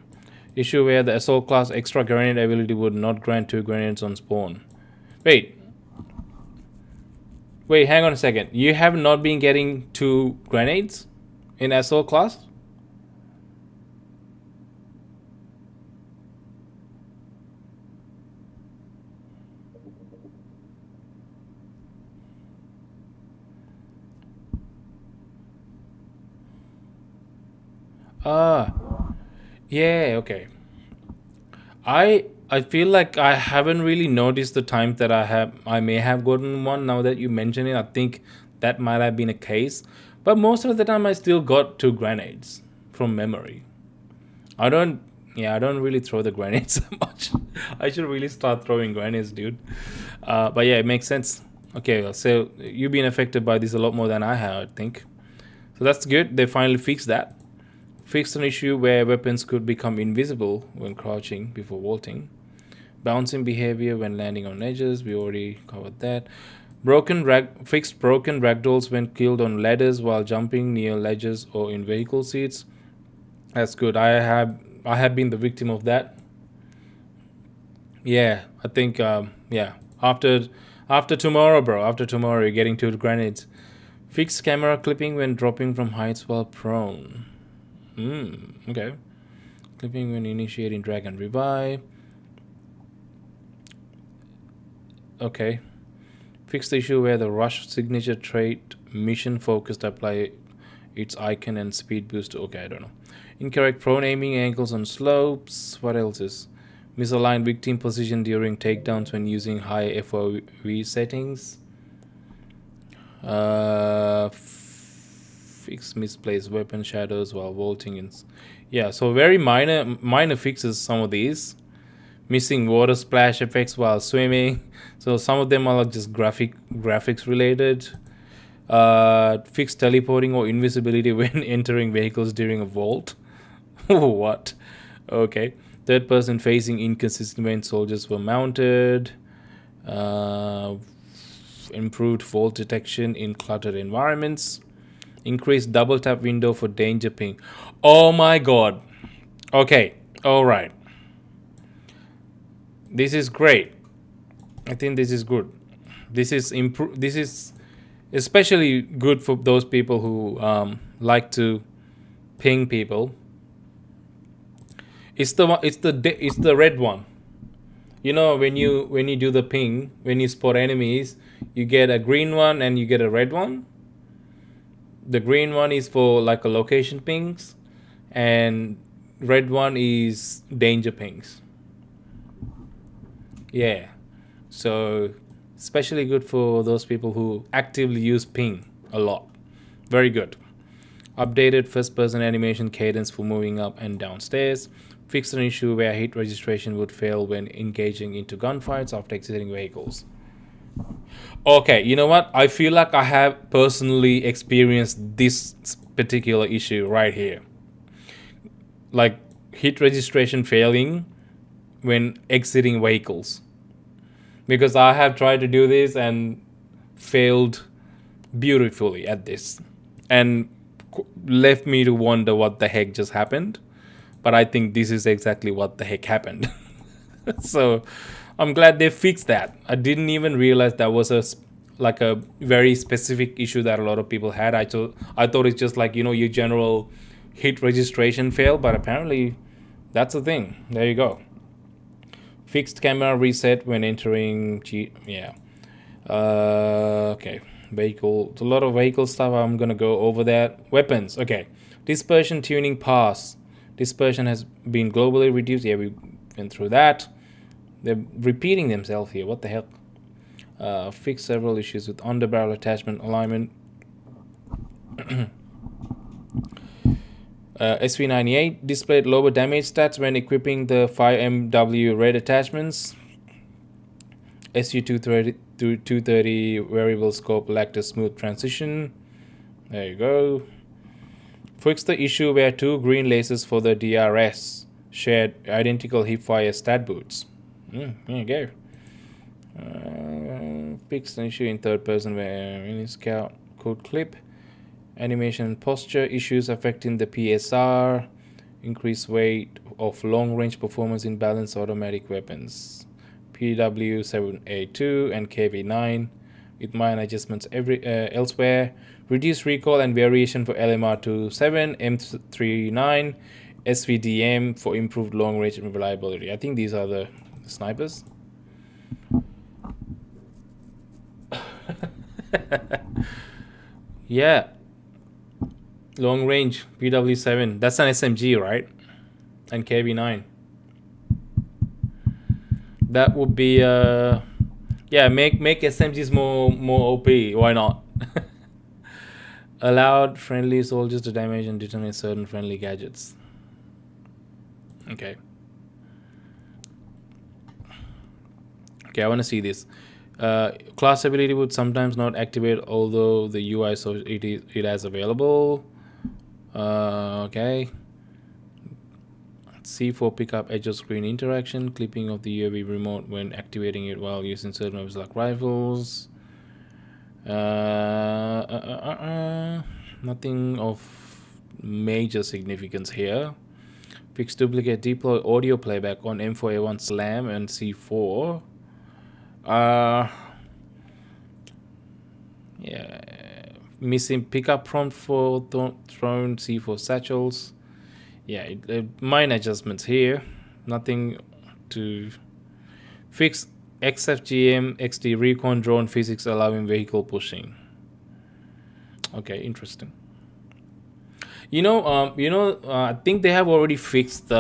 S2: Issue where the assault class extra grenade ability would not grant 2 grenades on spawn. Wait, hang on a second. You have not been getting 2 grenades in assault class? Ah, yeah, okay. I feel like I haven't really noticed the times that I may have gotten one. Now that you mention it, I think that might have been a case. But most of the time I still got 2 grenades from memory. I don't I don't really throw the grenades that much. I should really start throwing grenades, dude. But yeah, it makes sense. Okay, so you've been affected by this a lot more than I have, I think. So that's good. They finally fixed that. Fixed an issue where weapons could become invisible when crouching before vaulting. Bouncing behavior when landing on edges. We already covered that. Fixed broken ragdolls when killed on ladders while jumping near ledges or in vehicle seats. That's good. I have been the victim of that. Yeah, I think yeah. After tomorrow, bro. After tomorrow, you're getting 2 grenades. Fixed camera clipping when dropping from heights while prone. Okay. Clipping when initiating drag and revive. Okay. Fix the issue where the rush signature trait mission focused apply its icon and speed boost. Okay, I don't know. Incorrect prone aiming angles on slopes. What else is? Misaligned victim position during takedowns when using high FOV settings. Fix misplaced weapon shadows while vaulting. Yeah, so very minor fixes, some of these. Missing water splash effects while swimming. So some of them are just graphics related. Fixed teleporting or invisibility when entering vehicles during a vault. What? Okay. Third person facing inconsistent when soldiers were mounted. Improved vault detection in cluttered environments. Increased double tap window for danger ping. Oh my god. Okay. All right. This is great. I think this is good. This is especially good for those people who like to ping people. It's the red one. You know, when you do the ping, when you spot enemies, you get a green one and you get a red one. The green one is for like a location pings, and red one is danger pings. Yeah. So especially good for those people who actively use ping a lot. Very good. Updated first person animation cadence for moving up and down stairs. Fixed an issue where hit registration would fail when engaging into gunfights after exiting vehicles. Okay, you know what? I feel like I have personally experienced this particular issue right here. Like hit registration failing when exiting vehicles. Because I have tried to do this and failed beautifully at this. And left me to wonder what the heck just happened. But I think this is exactly what the heck happened. So I'm glad they fixed that. I didn't even realize that was a very specific issue that a lot of people had. I thought it's just like, your general hit registration fail, but apparently that's a thing. There you go. Fixed camera reset when entering yeah. Okay. Vehicle. A lot of vehicle stuff. I'm gonna go over that. Weapons. Okay. Dispersion tuning pass. Dispersion has been globally reduced. Yeah, we went through that. They're repeating themselves here. What the hell? Fix several issues with underbarrel attachment alignment. SV98 displayed lower damage stats when equipping the 5MW red attachments. SU230 variable scope lacked a smooth transition. There you go. Fix the issue where 2 green laces for the DRS shared identical hipfire stat boots. There you go. Fix an issue in third person where mini scout code clip. Animation and posture issues affecting the PSR. Increased weight of long-range performance in balanced automatic weapons, PW7A2 and KV9, with minor adjustments elsewhere. Reduced recoil and variation for LMR27, M39, SVDM for improved long-range reliability. I think these are the snipers. Yeah. Long range, PW7. That's an SMG, right? And KV9. That would be yeah, make SMGs more OP. Why not? Allowed friendly soldiers to damage and detonate certain friendly gadgets. Okay. Okay, I want to see this. Class ability would sometimes not activate, although the UI so it has available. Okay. C4 pickup edge of screen interaction, clipping of the UAV remote when activating it while using certain weapons like rifles. Nothing of major significance here. Fix duplicate deploy audio playback on M4A1 SLAM and C4. Yeah, missing pickup prompt for thrown C4 satchels. Yeah, minor adjustments here. Nothing to fix. XFGM XD recon drone physics allowing vehicle pushing. Okay, interesting. I think they have already fixed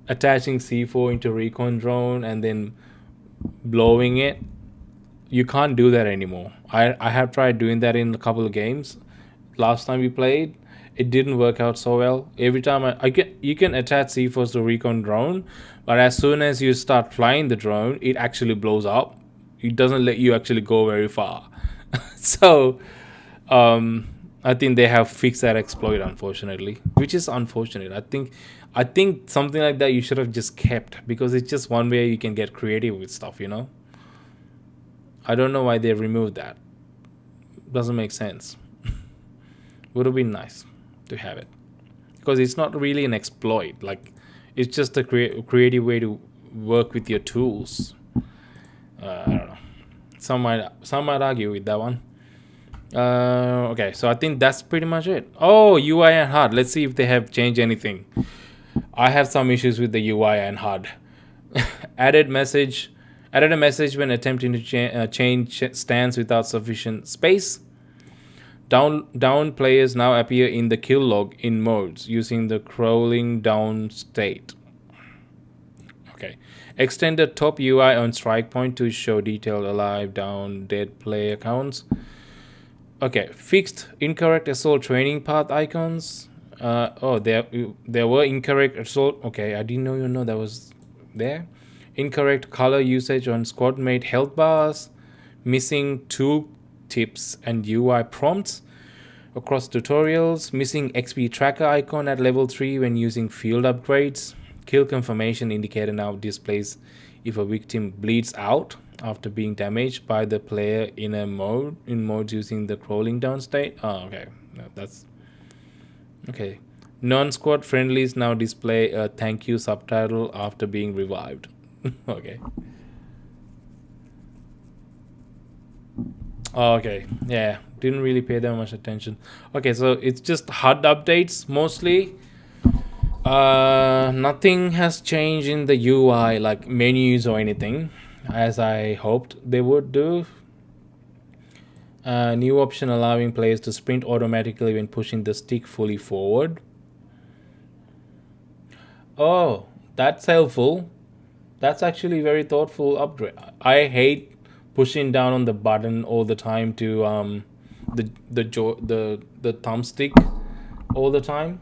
S2: attaching C4 into recon drone and then blowing it. You can't do that anymore. I have tried doing that in a couple of games. Last time we played, it didn't work out so well. Every time you can attach C4s to recon drone, but as soon as you start flying the drone, it actually blows up. It doesn't let you actually go very far. So I think they have fixed that exploit, unfortunately, which is unfortunate. I think something like that you should have just kept, because it's just one way you can get creative with stuff, I don't know why they removed that. Doesn't make sense. Would have been nice to have it, because it's not really an exploit. Like, it's just a creative way to work with your tools. I don't know. Some might argue with that one. Okay, so I think that's pretty much it. Oh, UI and HUD. Let's see if they have changed anything. I have some issues with the UI and HUD. Added a message when attempting to change stance without sufficient space. Down players now appear in the kill log in modes using the crawling down state. Okay. Extended top UI on strike point to show detailed alive, down, dead player counts. Okay. Fixed incorrect assault training path icons. There were incorrect assault. Okay, I didn't know that was there. Incorrect color usage on squad mate health bars. Missing tool tips and UI prompts across tutorials. Missing XP tracker icon at level 3 when using field upgrades. Kill confirmation indicator now displays if a victim bleeds out after being damaged by the player in modes using the crawling down state. Oh, okay. No, that's okay. Non-squad friendlies now display a thank you subtitle after being revived. Okay. Okay, yeah, didn't really pay that much attention. Okay, so it's just HUD updates mostly. Nothing has changed in the UI, like menus or anything, as I hoped they would do. New option allowing players to sprint automatically when pushing the stick fully forward. Oh, that's helpful. That's actually very thoughtful upgrade. I hate pushing down on the button all the time to the thumbstick all the time.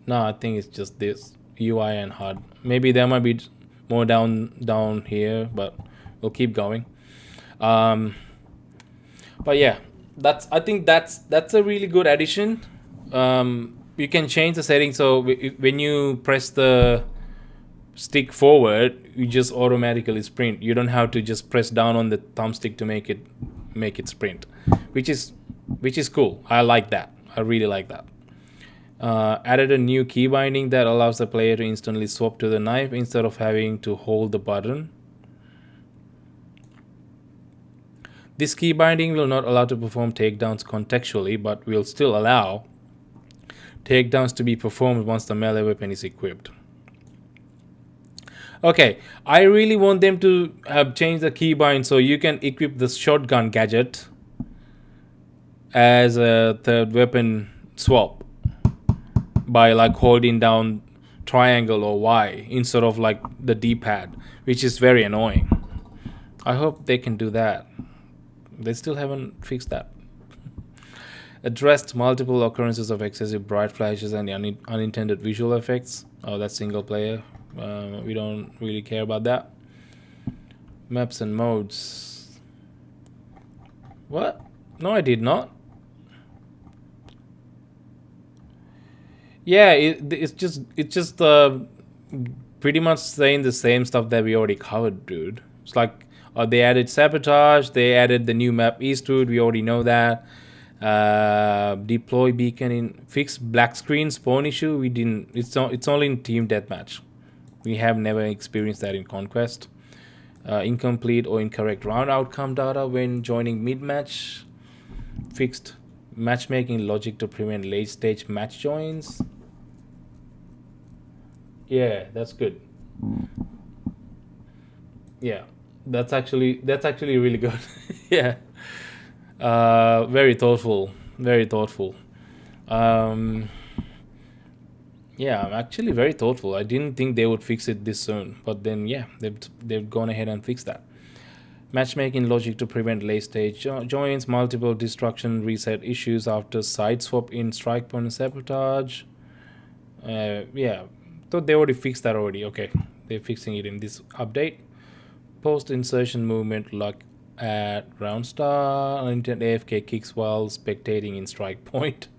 S2: No, I think it's just this UI and HUD. Maybe there might be more down here, but we'll keep going. But yeah, I think that's a really good addition. You can change the settings, so when you press the stick forward, you just automatically sprint. You don't have to just press down on the thumbstick to make it sprint, which is cool. I like that. I really like that. Added a new key binding that allows the player to instantly swap to the knife instead of having to hold the button. This key binding will not allow to perform takedowns contextually, but will still allow takedowns to be performed once the melee weapon is equipped. Okay, I really want them to have changed the keybind so you can equip the shotgun gadget as a third weapon swap by like holding down triangle or Y instead of like the D-pad, which is very annoying. I hope they can do that. They still haven't fixed that. Addressed multiple occurrences of excessive bright flashes and unintended visual effects. Oh, that's single player. We don't really care about that. Maps and modes. What? No, I did not. Yeah, it's just pretty much saying the same stuff that we already covered, dude. It's like they added sabotage, they added the new map Eastwood. We already know that. Deploy beacon in fix black screen spawn issue. We didn't. It's only in team deathmatch. We have never experienced that in Conquest. Incomplete or incorrect round outcome data when joining mid-match. Fixed matchmaking logic to prevent late-stage match joins. Yeah, that's good. Yeah, that's actually really good. Yeah, very thoughtful. Very thoughtful. Yeah, I'm actually very thoughtful. I didn't think they would fix it this soon, but then yeah, they've gone ahead and fixed that. Matchmaking logic to prevent late stage joins, multiple destruction reset issues after side swap in strike point and sabotage. Yeah, thought they already fixed that already. Okay, they're fixing it in this update. Post insertion movement lock at round start. Unintended AFK kicks while spectating in strike point.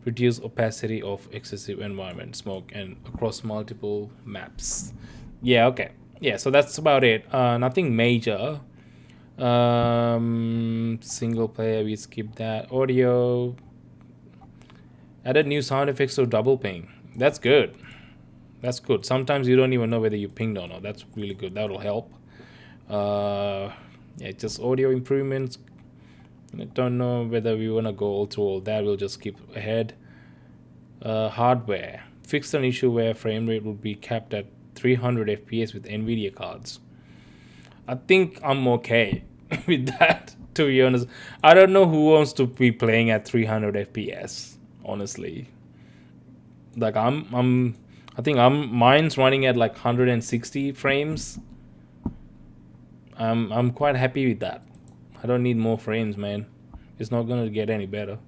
S2: Reduce opacity of excessive environment smoke and across multiple maps. Yeah, okay. Yeah, so that's about it. Nothing major. Single player, we skipped that. Audio. Added new sound effects to double ping. That's good. That's good. Sometimes you don't even know whether you pinged or not. That's really good. That'll help. Yeah, just audio improvements. I don't know whether we want to go through all that. We'll just skip ahead. Hardware. Fixed an issue where frame rate would be capped at 300 FPS with NVIDIA cards. I think I'm okay with that, to be honest. I don't know who wants to be playing at 300 FPS, honestly. Like I think mine's running at like 160 frames. I'm quite happy with that. I don't need more frames, man. It's not gonna get any better.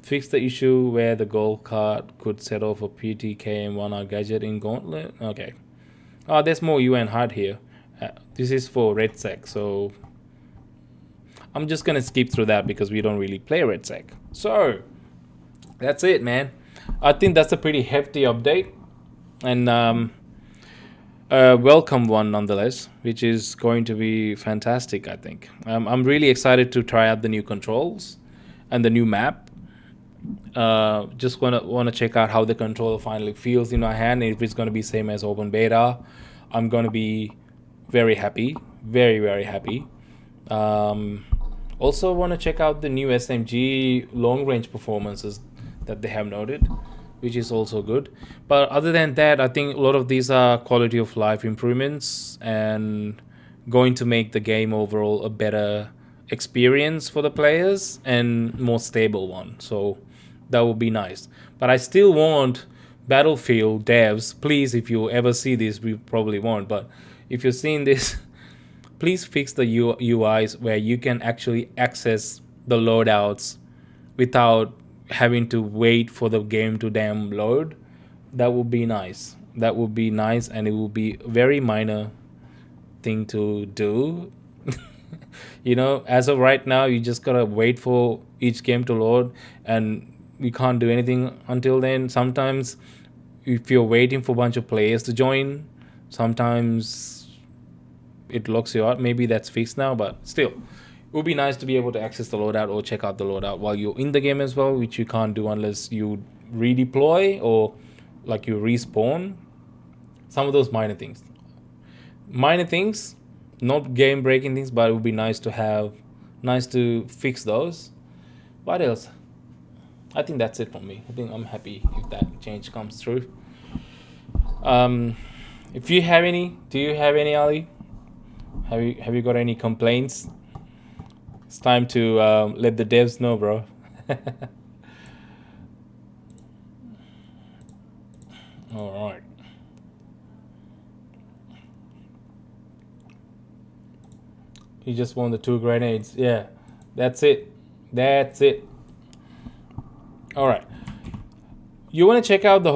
S2: Fix the issue where the gold card could set off a PTK and 1R gadget in Gauntlet. Okay. Oh, there's more UN HUD here. This is for Red Sec, so I'm just gonna skip through that because we don't really play Red Sec. So that's it, man. I think that's a pretty hefty update and a welcome one nonetheless, which is going to be fantastic. I think I'm really excited to try out the new controls and the new map. Just wanna check out how the controller finally feels in my hand. If it's gonna be same as open beta, I'm gonna be very happy, very happy. Also want to check out the new SMG long range performances that they have noted, which is also good. But other than that, I think a lot of these are quality of life improvements and going to make the game overall a better experience for the players and more stable one. So that would be nice. But I still want Battlefield devs, please, if you ever see this, we probably won't, but if you're seeing this, please fix the UIs where you can actually access the loadouts without having to wait for the game to damn load. That would be nice. That would be nice, and it would be a very minor thing to do. You know, as of right now, you just gotta wait for each game to load, and we can't do anything until then. Sometimes, if you're waiting for a bunch of players to join, sometimes it locks you out. Maybe that's fixed now, but still, It would be nice to be able to access the loadout or check out the loadout while you're in the game as well, which you can't do unless you redeploy or like you respawn. Some of those minor things, not game breaking things, but it would be nice to have, nice to fix those. What else? I think that's it for me. I think I'm happy if that change comes through. If you have any, do you have any, Ali? Have you got any complaints? It's time to let the devs know, bro. All right. He just won the 2 grenades. Yeah, that's it. That's it. All right. You want to check out the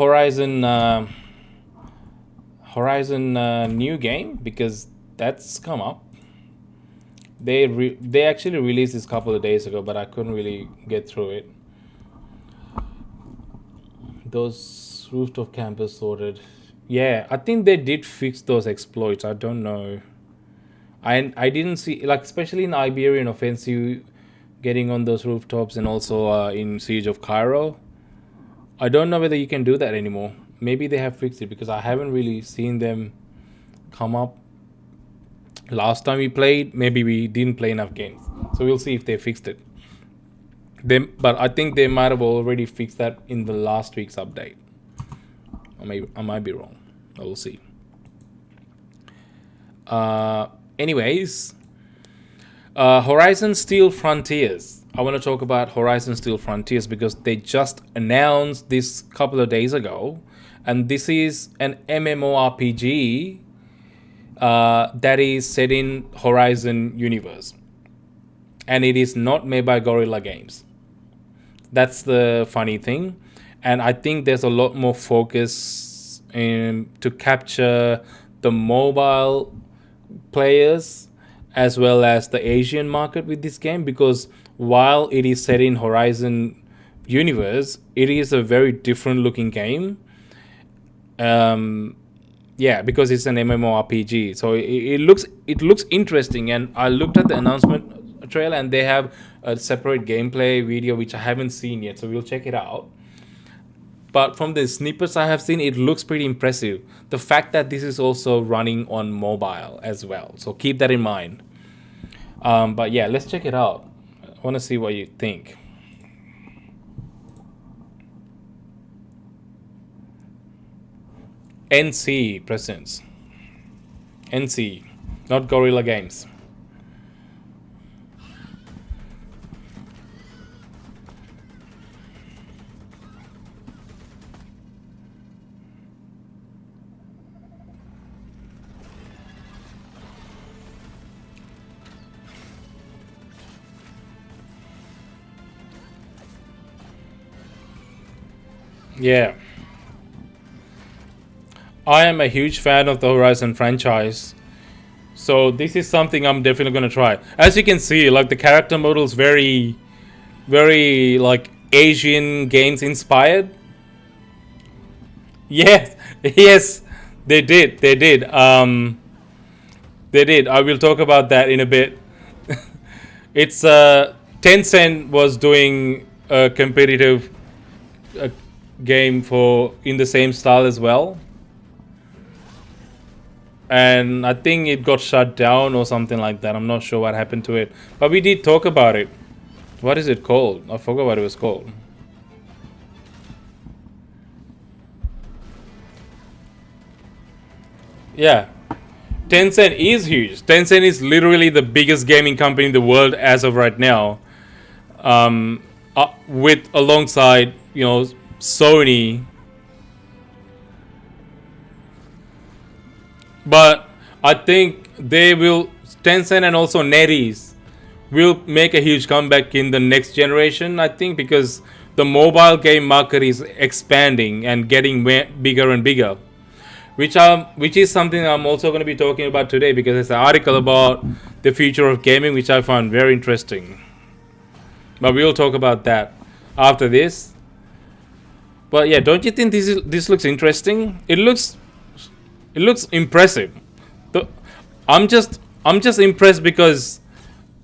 S2: Horizon new game because that's come up. They actually released this a couple of days ago, but I couldn't really get through it. Those rooftop campers sorted. Yeah, I think they did fix those exploits. I don't know. I didn't see, like, especially in Iberian Offensive, getting on those rooftops, and also in Siege of Cairo. I don't know whether you can do that anymore. Maybe they have fixed it because I haven't really seen them come up. Last time we played, maybe we didn't play enough games. So we'll see if they fixed it. But I think they might have already fixed that in the last week's update. Or maybe I might be wrong. I will see. Anyways, Horizon Steel Frontiers. I want to talk about Horizon Steel Frontiers because they just announced this couple of days ago, and this is an MMORPG that is set in Horizon universe, and it is not made by Guerrilla Games. That's the funny thing, and I think there's a lot more focus to capture the mobile players as well as the Asian market with this game, because while it is set in Horizon universe, it is a very different looking game. Yeah, because it's an MMORPG, so it looks interesting. And I looked at the announcement trailer, and they have a separate gameplay video which I haven't seen yet, so we'll check it out. But from the snippets I have seen, it looks pretty impressive. The fact that this is also running on mobile as well. So keep that in mind. But yeah, let's check it out. I want to see what you think. NC presents. NC, not Guerrilla Games. Yeah. I am a huge fan of the Horizon franchise. So this is something I'm definitely going to try. As you can see, like, the character model is very, very, like, Asian games inspired. Yes, yes, they did. They did. They did. I will talk about that in a bit. It's Tencent was doing a competitive game for in the same style as well, and I think it got shut down or something like that. I'm not sure what happened to it, but we did talk about it. What is it called? I forgot what it was called. Yeah, Tencent is huge. Tencent is literally the biggest gaming company in the world as of right now, with alongside, you know, Sony. But I think they will, Tencent and also NetEase will make a huge comeback in the next generation, I think, because the mobile game market is expanding and getting bigger and bigger, which is something I'm also going to be talking about today, because it's an article about the future of gaming, which I found very interesting. But we'll talk about that after this. But yeah, don't you think this looks interesting? It looks impressive. I'm just impressed because,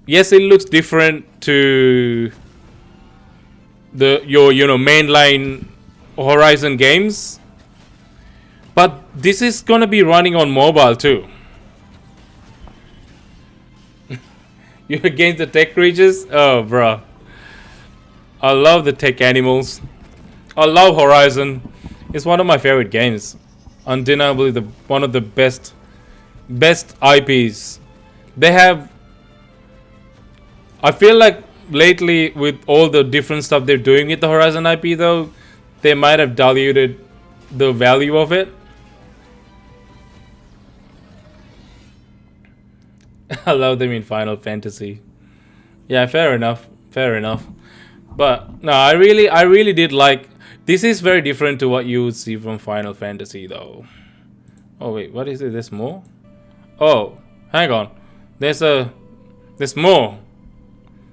S2: yes, it looks different to your mainline Horizon games, but this is gonna be running on mobile too. You against the tech creatures? Oh, bro. I love the tech animals. I love Horizon. It's one of my favorite games. Undeniably, one of the best IPs. They have. I feel like lately, with all the different stuff they're doing with the Horizon IP, though, they might have diluted the value of it. I love them in Final Fantasy. Yeah, fair enough. Fair enough. But no, I really did like. This is very different to what you would see from Final Fantasy, though. Oh wait, what is it? There's more? Oh, hang on. There's more.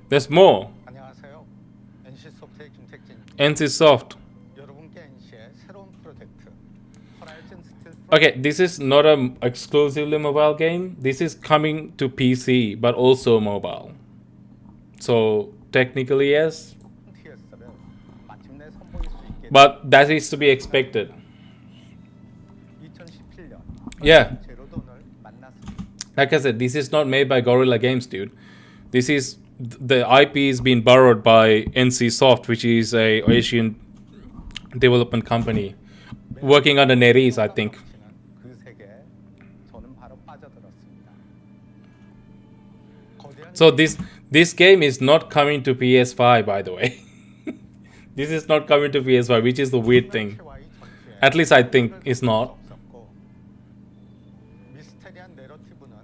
S2: There's more.
S3: 안녕하세요. NC소프트의 김택진입니다.
S2: NCsoft.
S3: 여러분께 NC의 새로운 프로젝트 호라이즌 스틸
S2: Okay, this is not a exclusively mobile game. This is coming to PC, but also mobile. So technically yes,
S3: 프론티어스를 마침내 선보일 수 있게
S2: but that is to be expected.
S3: 2017년
S2: Yeah,
S3: 제로돈을 만났습니다.
S2: like I said, this is not made by Gorilla Games, dude. This is the IP is being borrowed by NCsoft, which is a Asian development company working under NetEase, I think.
S3: 그 세계에 저는 바로 빠져들었습니다. 거대한
S2: So this game is not coming to PS5, by the way. This is not coming to PS5, which is the weird thing.
S3: 체와의 전투에
S2: At least I think it's not.
S3: 없었고, 미스테리한 내러티브는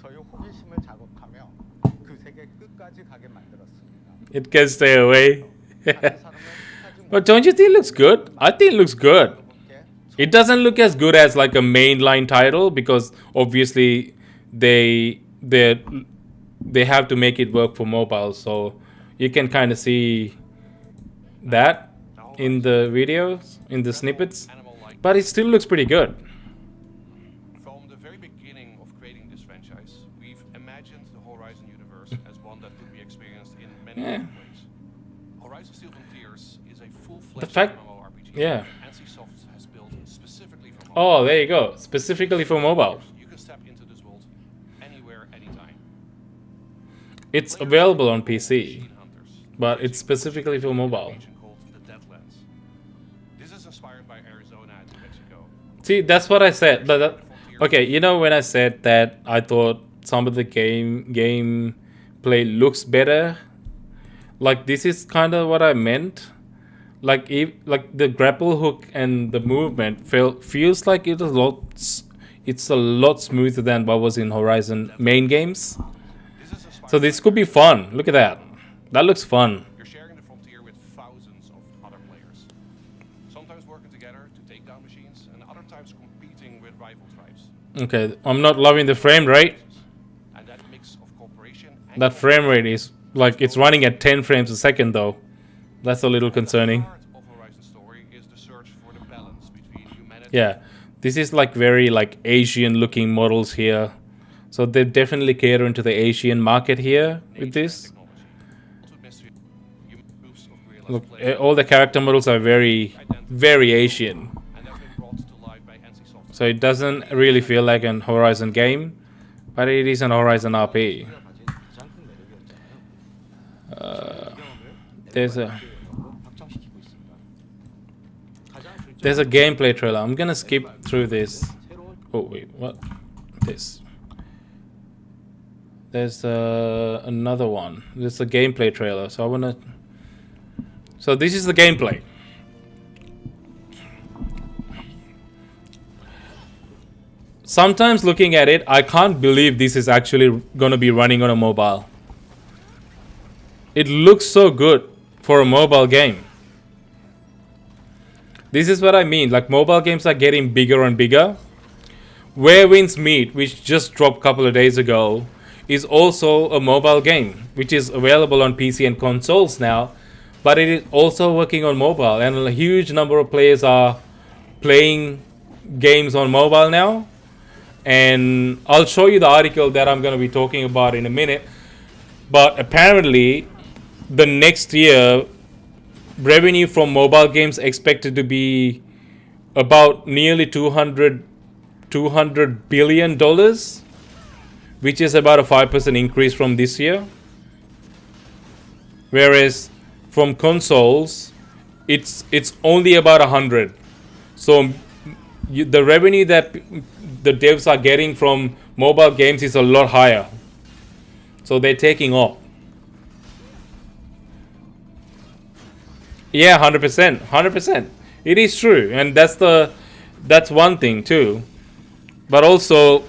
S3: 저의 호기심을 자극하며 그 세계 끝까지 가게 만들었습니다.
S2: It can stay away.
S3: 다른 사람은 하지
S2: But don't you think it looks good? I think it looks good.
S3: 못해
S2: It doesn't look as good as like a mainline title because obviously they have to make it work for mobile, so you can kind of see that in the videos, in the snippets. But it still looks pretty good.
S4: From the very beginning of creating this franchise, we've imagined the Horizon universe as one that could be experienced in many
S2: Yeah.
S4: different ways. Horizon Steel Frontiers is a full-fledged
S2: The fact-
S4: MMORPG
S2: yeah.
S4: NCsoft has built specifically for mobile.
S2: Oh, there you go. Specifically for mobile.
S4: You can step into this world anywhere, anytime.
S2: It's available on PC,
S4: Machine hunters,
S2: but it's specifically for mobile.
S4: region called the Deadlands. This is inspired by Arizona and New Mexico.
S2: See, that's what I said. Okay, you know when I said that I thought some of the gameplay looks better. Like this is kind of what I meant. Like the grapple hook and the movement feels like it's a lot smoother than what was in Horizon main games.
S4: This is inspired
S2: So this could be fun. Look at that. That looks fun.
S4: You're sharing the frontier with thousands of other players. Sometimes working together to take down machines, and other times competing with rival tribes.
S2: Okay, I'm not loving the frame rate.
S4: And that mix of cooperation and
S2: That frame rate is like it's running at 10 frames a second though. That's a little concerning.
S4: The heart of Horizon's story is the search for the balance between humanity
S2: Yeah, this is like very like Asian looking models here. So they're definitely catering to the Asian market here with this.
S4: technology. Ultimate mystery, human proofs of real-life
S2: Look,
S4: play,
S2: all the character models are very Asian.
S4: and that's been brought to life by NCsoft.
S2: So it doesn't really feel like an Horizon game, but it is an Horizon RP. There's a gameplay trailer. I'm gonna skip through this. Oh wait, what? This. There's another one. There's a gameplay trailer. So I wanna. So this is the gameplay. Sometimes looking at it, I can't believe this is actually gonna be running on a mobile. It looks so good for a mobile game. This is what I mean. Like mobile games are getting bigger and bigger. Where Winds Meet, which just dropped a couple of days ago, is also a mobile game, which is available on PC and consoles now, but it is also working on mobile, and a huge number of players are playing games on mobile now. And I'll show you the article that I'm going to be talking about in a minute. But apparently, the next year, revenue from mobile games expected to be about nearly $200 billion, which is about a 5% increase from this year. Whereas from consoles, it's only about 100. So the revenue that the devs are getting from mobile games is a lot higher. So they're taking off. Yeah, 100%, 100%. It is true, and that's one thing too. But also,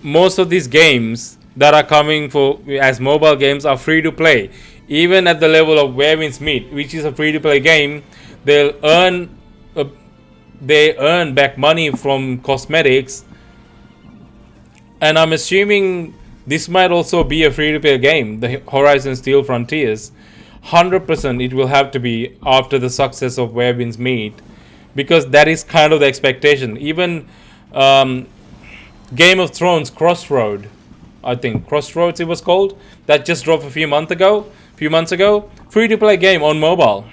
S2: most of these games that are coming for as mobile games are free to play. Even at the level of Where Winds Meet, which is a free to play game, they'll earn they earn back money from cosmetics, and I'm assuming this might also be a free to play game, the Horizon Steel Frontiers. 100% it will have to be after the success of Where Winds Meet, because that is kind of the expectation. Even Game of Thrones Crossroad, I think Crossroads it was called, that just dropped a few months ago, free to play game on mobile.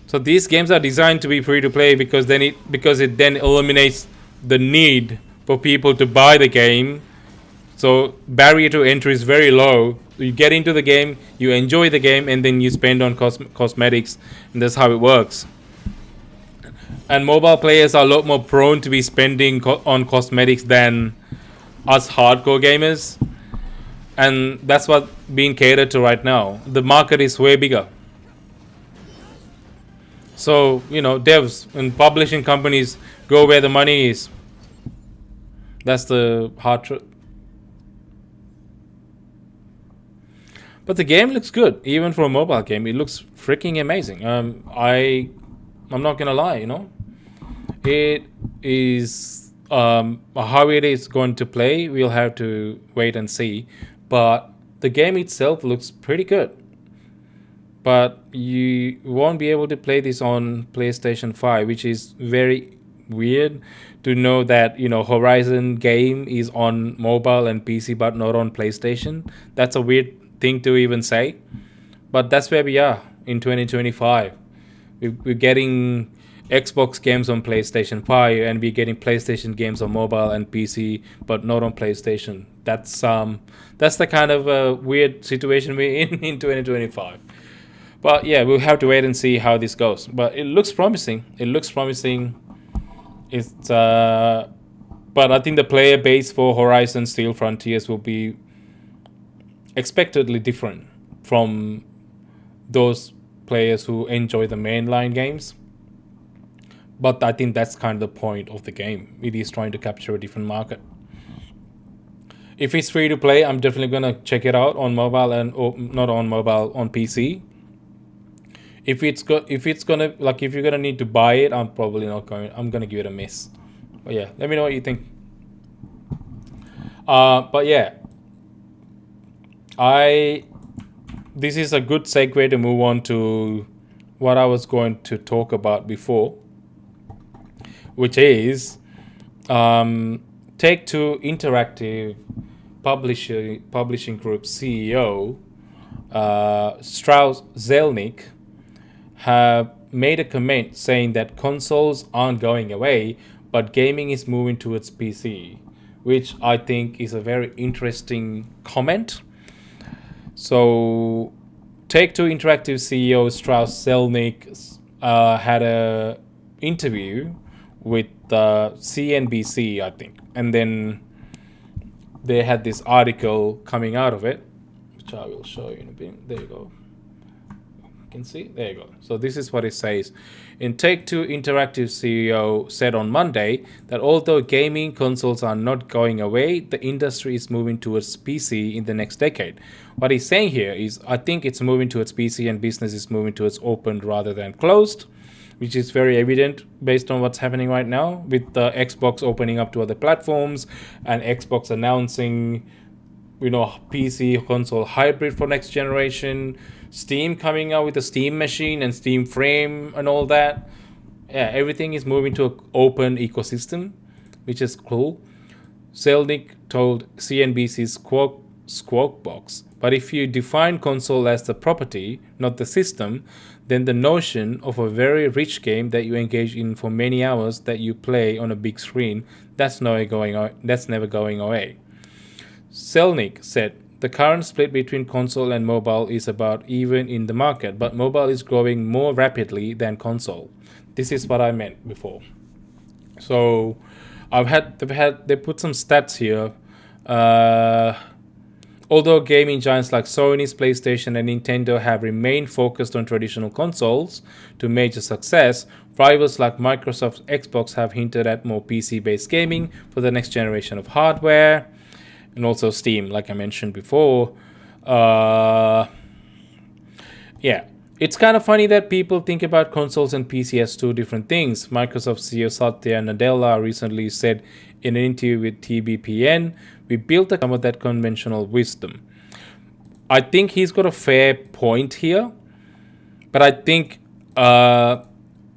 S2: So these games are designed to be free to play because it then eliminates the need for people to buy the game. So barrier to entry is very low. You get into the game, you enjoy the game, and then you spend on cosmetics, and that's how it works. And mobile players are a lot more prone to be spending on cosmetics than us hardcore gamers, and that's what being catered to right now. The market is way bigger. So devs and publishing companies go where the money is. That's the hard truth. But the game looks good, even for a mobile game. It looks freaking amazing. I'm not gonna lie, it is how it is going to play. We'll have to wait and see. But the game itself looks pretty good. But you won't be able to play this on PlayStation 5, which is very weird to know that Horizon game is on mobile and PC but not on PlayStation. That's a weird thing to even say, but that's where we are in 2025. We're getting Xbox games on PlayStation 5, and we're getting PlayStation games on mobile and PC but not on PlayStation. That's the kind of weird situation we're in 2025. But yeah, we'll have to wait and see how this goes. But it looks promising. It's but I think the player base for Horizon Steel Frontiers will be expectedly different from those players who enjoy the mainline games. But I think that's kind of the point of the game. It is trying to capture a different market. If it's free to play, I'm definitely gonna check it out on mobile not on mobile, on PC. If you're gonna need to buy it, I'm probably not going. I'm gonna give it a miss. But yeah, let me know what you think. But yeah, this is a good segue to move on to what I was going to talk about before, which is Take-Two Interactive Publishing Group CEO Strauss Zelnick have made a comment saying that consoles aren't going away, but gaming is moving towards PC, which I think is a very interesting comment. So, Take-Two Interactive CEO Strauss Zelnick had a interview with CNBC, I think, and then they had this article coming out of it, which I will show you in a bit. There you go. Can see, there you go. So this is what it says. In Take-Two Interactive CEO said on Monday that although gaming consoles are not going away, the industry is moving towards PC in the next decade. What he's saying here is, I think it's moving towards PC and business is moving towards open rather than closed, which is very evident based on what's happening right now with the Xbox opening up to other platforms and Xbox announcing PC console hybrid for next generation, Steam coming out with a Steam machine and Steam frame and all that. Yeah, everything is moving to an open ecosystem, which is cool. Zelnick told CNBC's Squawk Box. But if you define console as the property, not the system, then the notion of a very rich game that you engage in for many hours that you play on a big screen, that's never going away. Selnick said, the current split between console and mobile is about even in the market, but mobile is growing more rapidly than console. This is what I meant before. So they put some stats here. Although gaming giants like Sony's PlayStation and Nintendo have remained focused on traditional consoles to major success, rivals like Microsoft's Xbox have hinted at more PC-based gaming for the next generation of hardware, and also Steam, like I mentioned before. It's kind of funny that people think about consoles and PC as two different things. Microsoft CEO Satya Nadella recently said in an interview with TBPN, we built some of that conventional wisdom. I think he's got a fair point here, but I think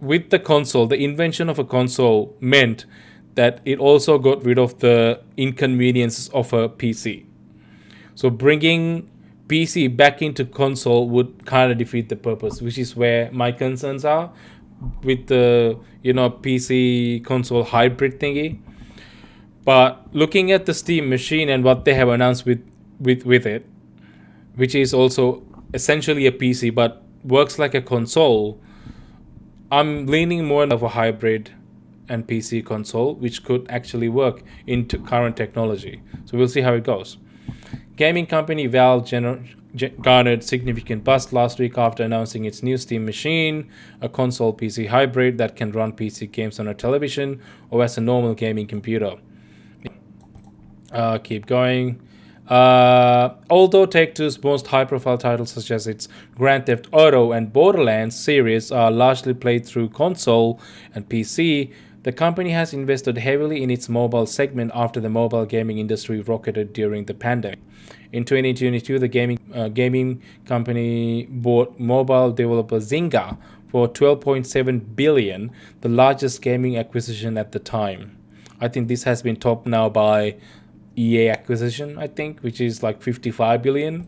S2: with the console, the invention of a console meant that it also got rid of the inconveniences of a PC. So bringing PC back into console would kind of defeat the purpose, which is where my concerns are with the PC console hybrid thingy. But looking at the Steam machine and what they have announced with it, which is also essentially a PC but works like a console, I'm leaning more of a hybrid and PC console, which could actually work into current technology. So we'll see how it goes. Gaming company Valve garnered significant buzz last week after announcing its new Steam machine, a console PC hybrid that can run PC games on a television or as a normal gaming computer. Keep going. Although Take-Two's most high-profile titles such as its Grand Theft Auto and Borderlands series are largely played through console and PC, the company has invested heavily in its mobile segment after the mobile gaming industry rocketed during the pandemic. In 2022, the gaming company bought mobile developer Zynga for $12.7 billion, the largest gaming acquisition at the time. I think this has been topped now by EA acquisition, I think, which is like $55 billion.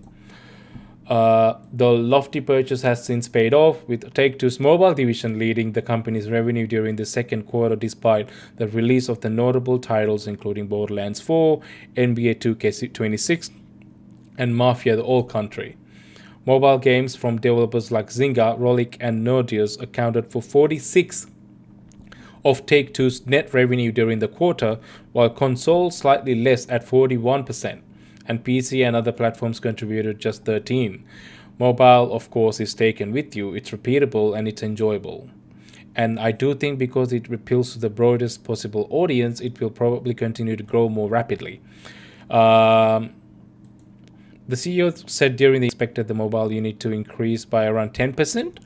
S2: The lofty purchase has since paid off, with Take-Two's mobile division leading the company's revenue during the second quarter despite the release of the notable titles including Borderlands 4, NBA 2K26, and Mafia: The Old Country. Mobile games from developers like Zynga, Rollic, and Nordeus accounted for 46% of Take-Two's net revenue during the quarter, while console slightly less at 41%. And PC and other platforms contributed just 13%. Mobile, of course, is taken with you. It's repeatable and it's enjoyable. And I do think because it appeals to the broadest possible audience, it will probably continue to grow more rapidly. The CEO said during the expected the mobile unit to increase by around 10%.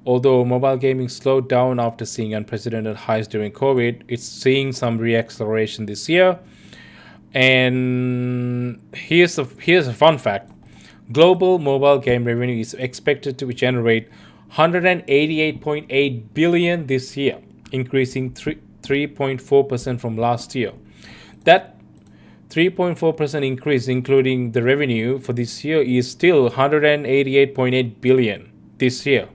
S2: Although mobile gaming slowed down after seeing unprecedented highs during COVID, it's seeing some reacceleration this year. And here's a fun fact. Global mobile game revenue is expected to generate $188.8 billion this year, increasing 3.4% from last year. That 3.4% increase, including the revenue for this year, is still $188.8 billion this year,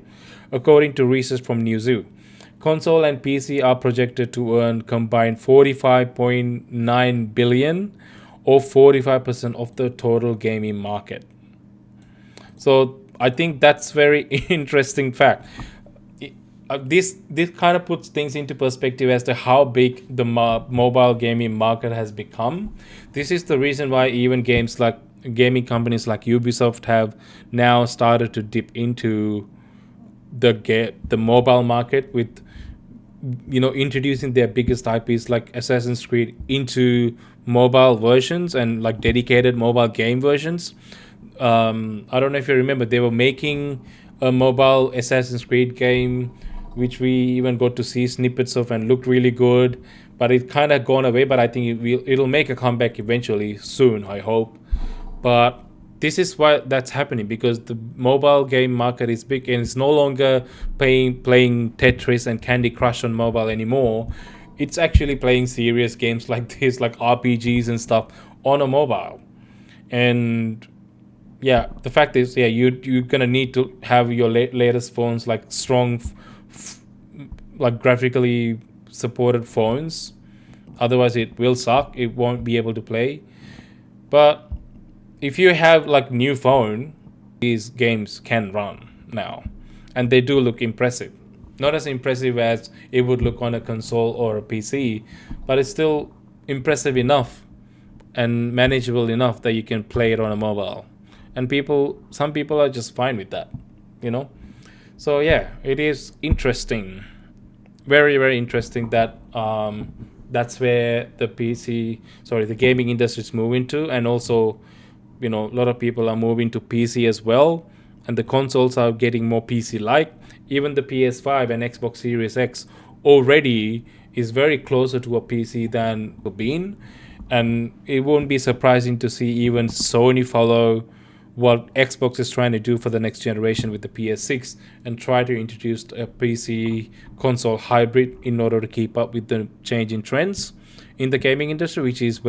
S2: according to research from Newzoo. Console and PC are projected to earn combined $45.9 billion, or 45% of the total gaming market. So I think that's very interesting fact. This kind of puts things into perspective as to how big the mobile gaming market has become. This is the reason why even gaming companies like Ubisoft have now started to dip into the mobile market with introducing their biggest IPs like Assassin's Creed into mobile versions and like dedicated mobile game versions. I don't know if you remember, they were making a mobile Assassin's Creed game which we even got to see snippets of and looked really good, but it kind of gone away. But I think it'll make a comeback eventually soon, I hope. But this is why that's happening, because the mobile game market is big and it's no longer playing Tetris and Candy Crush on mobile anymore. It's actually playing serious games like this, like RPGs and stuff on a mobile. And yeah, the fact is, yeah, you're gonna need to have your latest phones like strong, like graphically supported phones. Otherwise, it will suck. It won't be able to play. But if you have like new phone, these games can run now, and they do look impressive. Not as impressive as it would look on a console or a PC, but it's still impressive enough and manageable enough that you can play it on a mobile. And some people are just fine with that, you know. So yeah, it is interesting, very very interesting that that's where the gaming industry is moving to. And also, a lot of people are moving to PC as well, and the consoles are getting more PC like. Even the PS5 and Xbox Series X already is very closer to a PC than been. And it won't be surprising to see even Sony follow what Xbox is trying to do for the next generation with the PS6, and try to introduce a PC console hybrid in order to keep up with the changing trends in the gaming industry, which is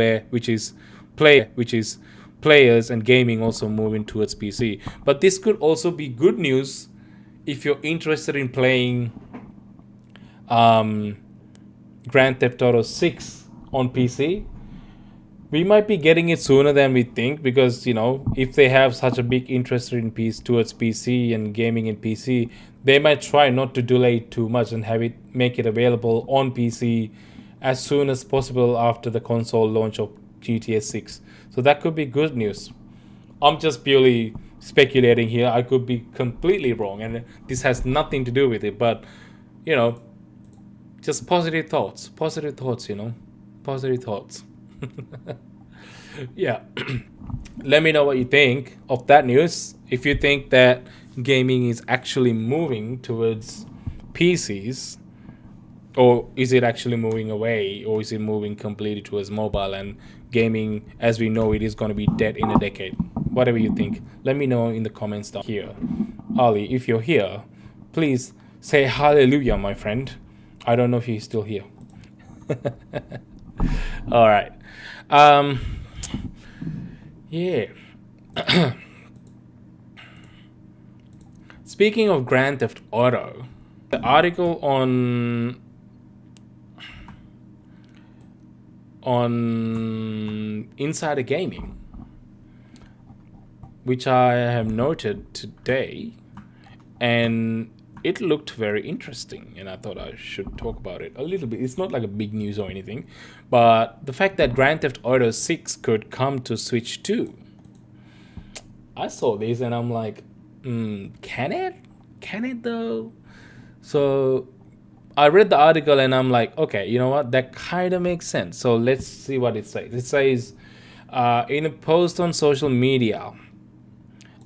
S2: players and gaming also moving towards PC. But this could also be good news if you're interested in playing Grand Theft Auto 6 on PC. We might be getting it sooner than we think, because if they have such a big interest in towards PC and gaming in PC, they might try not to delay it too much and make it available on PC as soon as possible after the console launch of GTA 6. So that could be good news. I'm just purely speculating here. I could be completely wrong, and this has nothing to do with it. But just positive thoughts. Positive thoughts. Yeah. Let me know what you think of that news. If you think that gaming is actually moving towards PCs, or is it actually moving away, or is it moving completely towards mobile, and gaming as we know it is going to be dead in a decade? Whatever you think, let me know in the comments down here. Ali, if you're here, please say hallelujah, my friend. I don't know if he's still here. All right. Yeah. Speaking of Grand Theft Auto, the article on Insider Gaming, which I have noted today, and it looked very interesting, and I thought I should talk about it a little bit. It's not like a big news or anything, but the fact that Grand Theft Auto 6 could come to Switch 2. I saw this and I'm like, can it? Can it though? So I read the article and I'm like, okay, you know what? That kind of makes sense. So let's see what it says. It says, in a post on social media,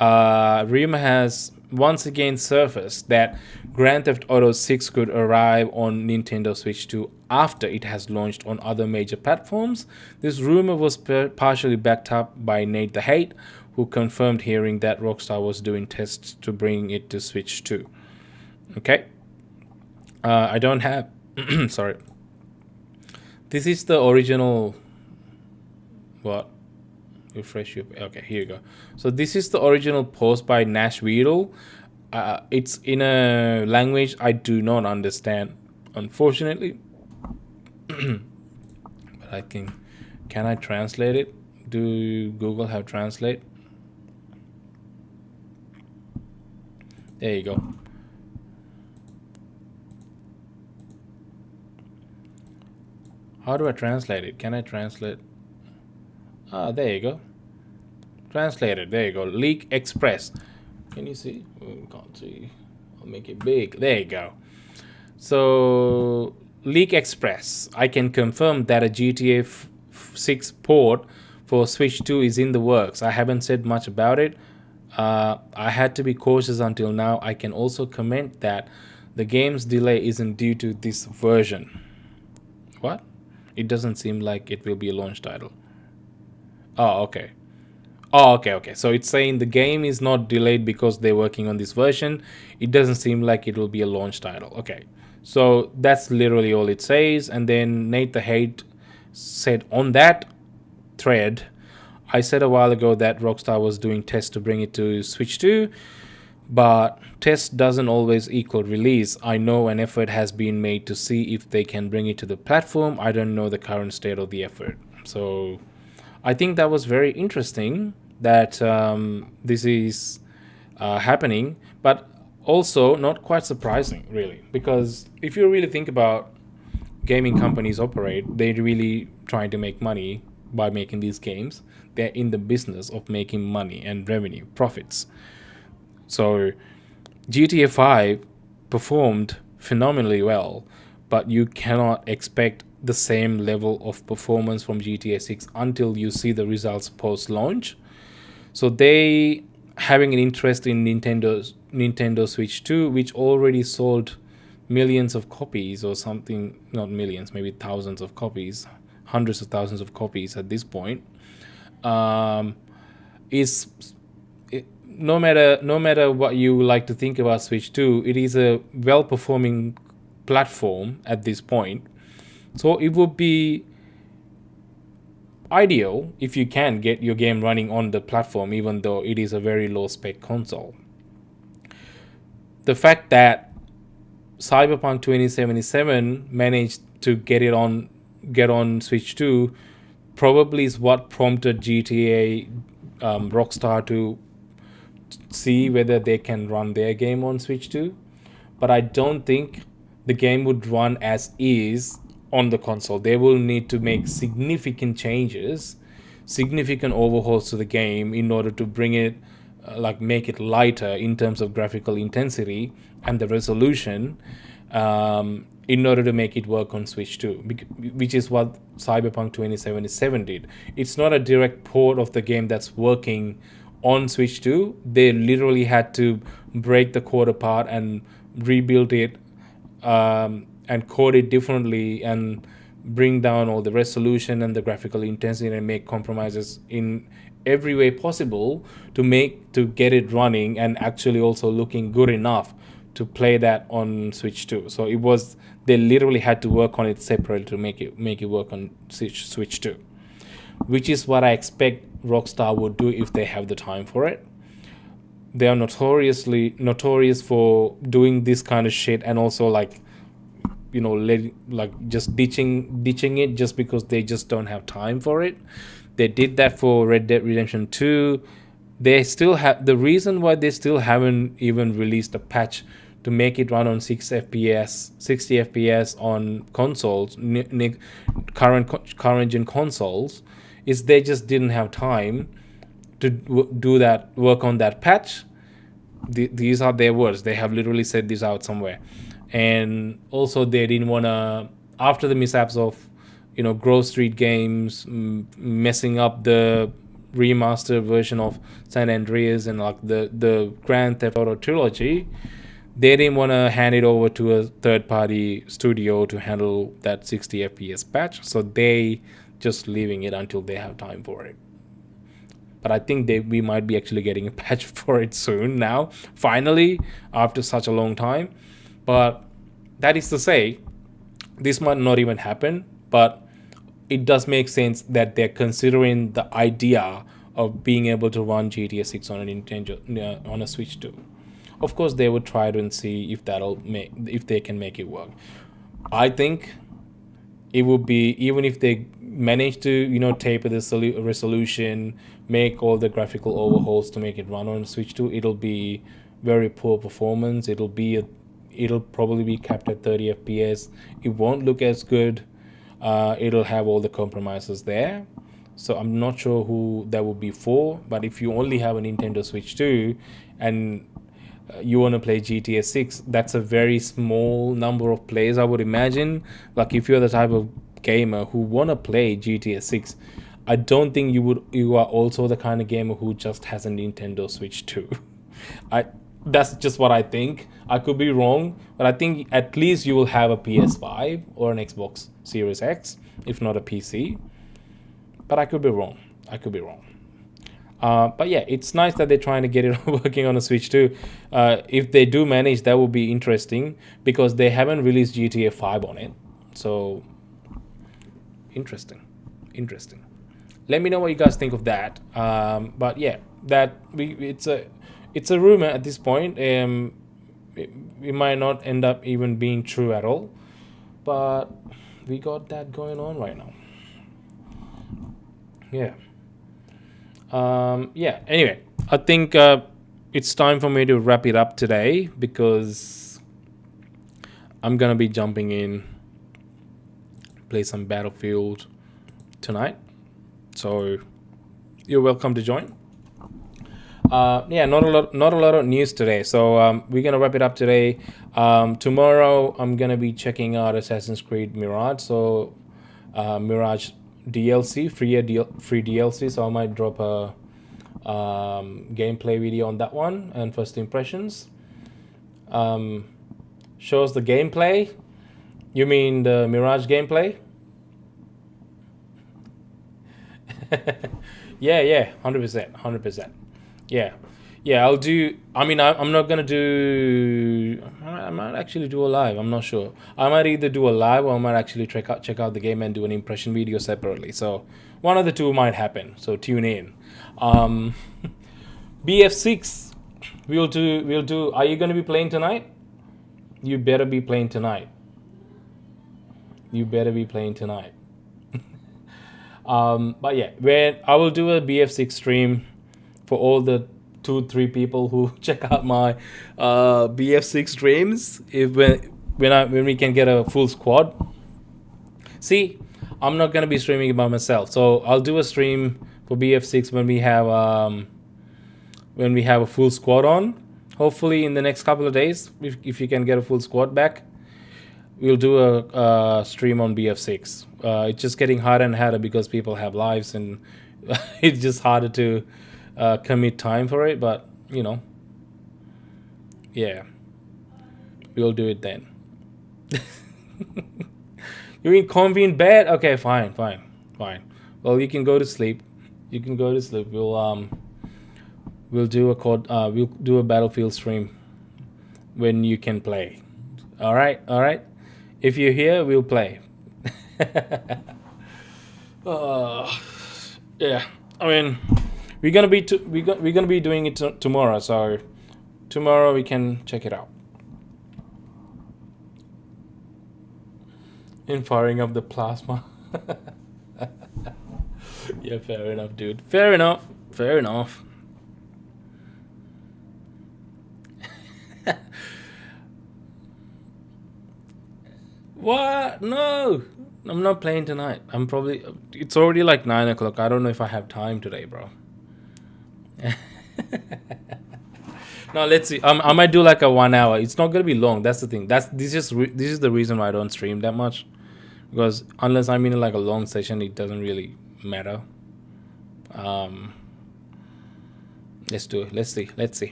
S2: rumor has once again surfaced that Grand Theft Auto 6 could arrive on Nintendo Switch 2 after it has launched on other major platforms. This rumor was partially backed up by Nate the Hate, who confirmed hearing that Rockstar was doing tests to bring it to Switch 2. Okay. I don't have... sorry. This is the original... What? Refresh your... Okay, here you go. So this is the original post by Nash Weedle. It's in a language I do not understand, unfortunately. But can I translate it? Do Google have translate? There you go. How do I translate it? Can I translate? There you go. Translated. There you go. Leak Express. Can you see? Can't see. I'll make it big. There you go. So, Leak Express. I can confirm that a GTA 6 port for Switch 2 is in the works. I haven't said much about it. I had to be cautious until now. I can also comment that the game's delay isn't due to this version. What? It doesn't seem like it will be a launch title. Oh, okay. Oh, okay. So it's saying the game is not delayed because they're working on this version. It doesn't seem like it will be a launch title. Okay. So that's literally all it says. And then Nate the Hate said on that thread, I said a while ago that Rockstar was doing tests to bring it to Switch 2, but test doesn't always equal release. I know an effort has been made to see if they can bring it to the platform. I don't know the current state of the effort. So I think that was very interesting that this is happening, but also not quite surprising, really, because if you really think about gaming companies operate, they're really trying to make money by making these games. They're in the business of making money and revenue, profits. So GTA 5 performed phenomenally well, but you cannot expect the same level of performance from GTA 6 until you see the results post-launch. So they having an interest in Nintendo Switch 2, which already sold millions of copies or something, not millions, maybe thousands of copies, hundreds of thousands of copies at this point, is no matter what you like to think about Switch 2, it is a well-performing platform at this point. So it would be ideal if you can get your game running on the platform, even though it is a very low-spec console. The fact that Cyberpunk 2077 managed to get on Switch 2 probably is what prompted GTA Rockstar to see whether they can run their game on Switch 2. But I don't think the game would run as is on the console. They will need to make significant changes, significant overhauls to the game in order to bring it, make it lighter in terms of graphical intensity and the resolution, in order to make it work on Switch 2, which is what Cyberpunk 2077 did. It's not a direct port of the game that's working on Switch 2. They literally had to break the code apart and rebuild it, and code it differently and bring down all the resolution and the graphical intensity and make compromises in every way possible to get it running and actually also looking good enough to play that on Switch 2. So they literally had to work on it separately to make it work on Switch 2, which is what I expect Rockstar would do if they have the time for it. They are notorious for doing this kind of shit, and also just ditching it just because they just don't have time for it. They did that for Red Dead Redemption 2. They still have the reason why they still haven't even released a patch to make it run on 60 FPS on consoles, current gen consoles, is they just didn't have time to do that, work on that patch. These are their words. They have literally said this out somewhere. And also they didn't want to, after the mishaps of Grove Street Games messing up the remastered version of San Andreas and the Grand Theft Auto trilogy, they didn't want to hand it over to a third-party studio to handle that 60 FPS patch, so they just leaving it until they have time for it. But I think we might be actually getting a patch for it soon now, finally, after such a long time. But that is to say, this might not even happen, but it does make sense that they're considering the idea of being able to run GTA 6 on a Nintendo on a Switch 2. Of course, they would try to and see if they can make it work. I think it would be, even if they manage to taper the resolution, make all the graphical overhauls to make it run on Switch 2, it'll be very poor performance. It'll probably be capped at 30 FPS. It won't look as good. It'll have all the compromises there. So I'm not sure who that would be for, but if you only have a Nintendo Switch 2 and you want to play GTA 6, that's a very small number of players, I would imagine. Like, if you're the type of gamer who want to play GTA 6, I don't think you are also the kind of gamer who just has a Nintendo Switch 2. That's just what I think. I could be wrong, but I think at least you will have a PS5 or an Xbox Series X, if not a PC. But I could be wrong. But yeah, it's nice that they're trying to get it working on a Switch 2. If they do manage, that would be interesting, because they haven't released GTA 5 on it. So, interesting. Let me know what you guys think of that. But yeah, it's a rumor at this point. It might not end up even being true at all, but we got that going on right now. Yeah. Yeah. Anyway, I think it's time for me to wrap it up today because I'm gonna be jumping in, play some Battlefield tonight. So you're welcome to join. Yeah, not a lot of news today. So we're gonna wrap it up today. Tomorrow I'm gonna be checking out Assassin's Creed Mirage. So Mirage DLC, free DLC. So I might drop a gameplay video on that one and first impressions. Shows the gameplay. You mean the Mirage gameplay? Yeah, 100%. Yeah, I'll do. I mean, I'm not gonna do. I might actually do a live. I'm not sure. I might either do a live or I might actually check out the game and do an impression video separately. So one of the two might happen. So tune in. BF6. We'll do. Are you gonna be playing tonight? You better be playing tonight. But yeah, when I will do a BF6 stream for all the 2-3 people who check out my BF6 streams. When we can get a full squad. See, I'm not gonna be streaming it by myself, so I'll do a stream for BF6 when we have a full squad on. Hopefully in the next couple of days, if you can get a full squad back, we'll do a stream on BF6. It's just getting harder and harder because people have lives and it's just harder to commit time for it. But yeah, we'll do it then. You're in comfy in bed? Okay, fine. Well, you can go to sleep. We'll do a Battlefield stream when you can play. All right. If you're here, we'll play. Yeah. I mean, we're gonna be doing it tomorrow. So tomorrow we can check it out. In firing up the plasma. Yeah, fair enough, dude. Fair enough. What? No, I'm not playing tonight. It's already like 9 o'clock. I don't know if I have time today, bro. No, let's see. I might do like a 1 hour. It's not gonna be long. That's the thing. This is the reason why I don't stream that much, because unless I'm in like a long session, it doesn't really matter. Let's do it. Let's see.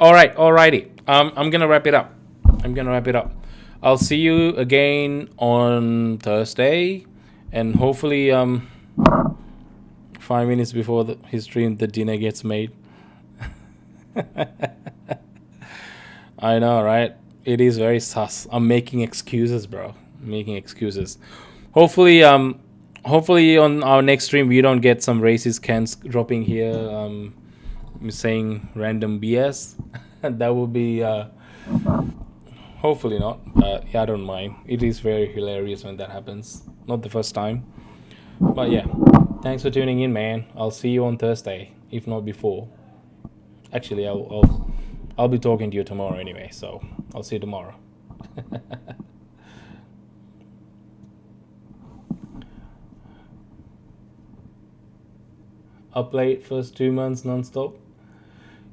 S2: Alrighty. I'm gonna wrap it up. I'll see you again on Thursday, and hopefully 5 minutes before his stream, the dinner gets made. I know, right? It is very sus. I'm making excuses, bro. Hopefully on our next stream we don't get some racist cans dropping here, saying random BS. That would be hopefully not. Yeah, I don't mind. It is very hilarious when that happens. Not the first time. But yeah, thanks for tuning in, man. I'll see you on Thursday, if not before. Actually, I'll be talking to you tomorrow anyway, so I'll see you tomorrow. I'll play it first 2 months non-stop.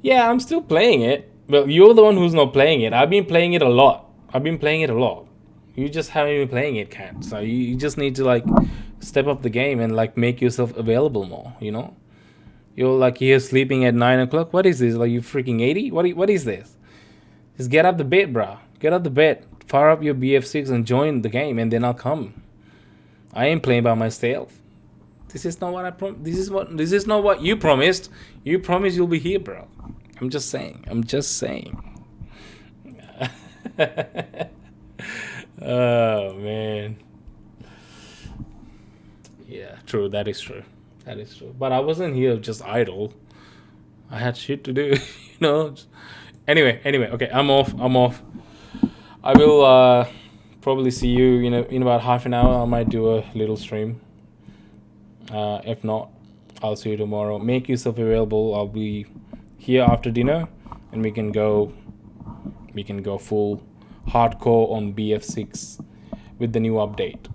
S2: Yeah, I'm still playing it. Well, you're the one who's not playing it. I've been playing it a lot. You just haven't been playing it, Cat. So you just need to like step up the game and like make yourself available more, You're like here sleeping at 9 o'clock. What is this? Like you freaking 80? What is this? Just get up the bed, bro. Get up the bed. Fire up your BF6 and join the game, and then I'll come. I ain't playing by myself. This is not what I promised. This is not what you promised. You promised you'll be here, bro. I'm just saying. Oh man. Yeah. True, that is true. That is true. But I wasn't here just idle. I had shit to do, Anyway, okay, I'm off. I will probably see you, in about half an hour. I might do a little stream. If not, I'll see you tomorrow. Make yourself available. I'll be here after dinner, and we can go full hardcore on BF6 with the new update.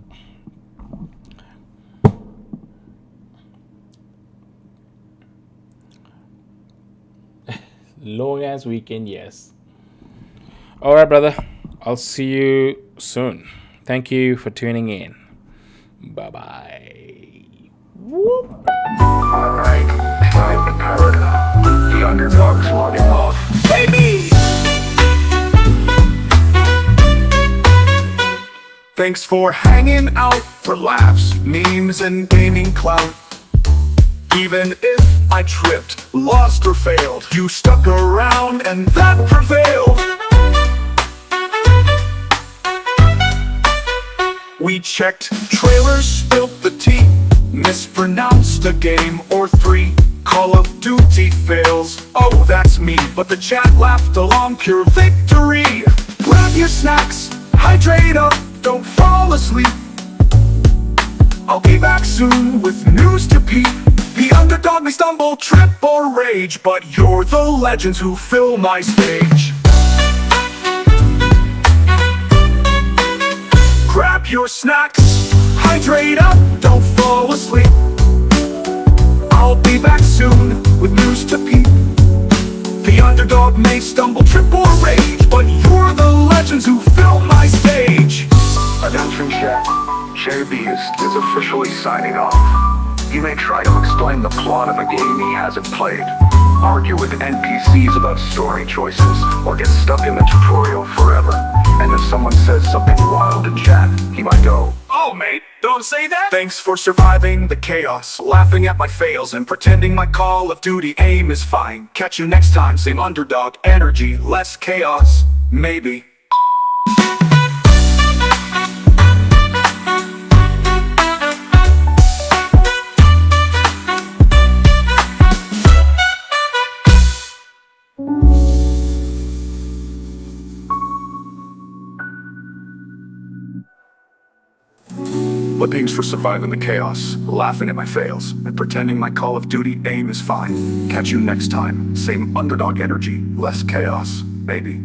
S2: Long as we can, yes. All right, brother. I'll see you soon. Thank you for tuning in. Bye-bye. Whoop.
S1: Alright, time to paradigm. The underdog's logging off. Baby! Thanks for hanging out for laughs, memes, and gaming clout. Even if I tripped, lost, or failed, you stuck around and that prevailed. We checked trailers, spilt the tea, mispronounced a game or three. Call of Duty fails, oh that's me, but the chat laughed along, pure victory. Grab your snacks, hydrate up, don't fall asleep. I'll be back soon with news to peep. The underdog may stumble, trip, or rage, but you're the legends who fill my stage. Grab your snacks, hydrate up, don't fall asleep. I'll be back soon with news to peep. The underdog may stumble, trip, or rage, but you're the legends who fill my stage. Announcing chat, Jaybeazt is officially signing off. He may try to explain the plot of a game he hasn't played, argue with NPCs about story choices, or get stuck in the tutorial forever. And if someone says something wild in chat, he might go, "Oh mate, don't say that!" Thanks for surviving the chaos, laughing at my fails, and pretending my Call of Duty aim is fine. Catch you next time, same underdog energy, less chaos, maybe. But thanks for surviving the chaos, laughing at my fails, and pretending my Call of Duty aim is fine. Catch you next time, same underdog energy, less chaos, maybe.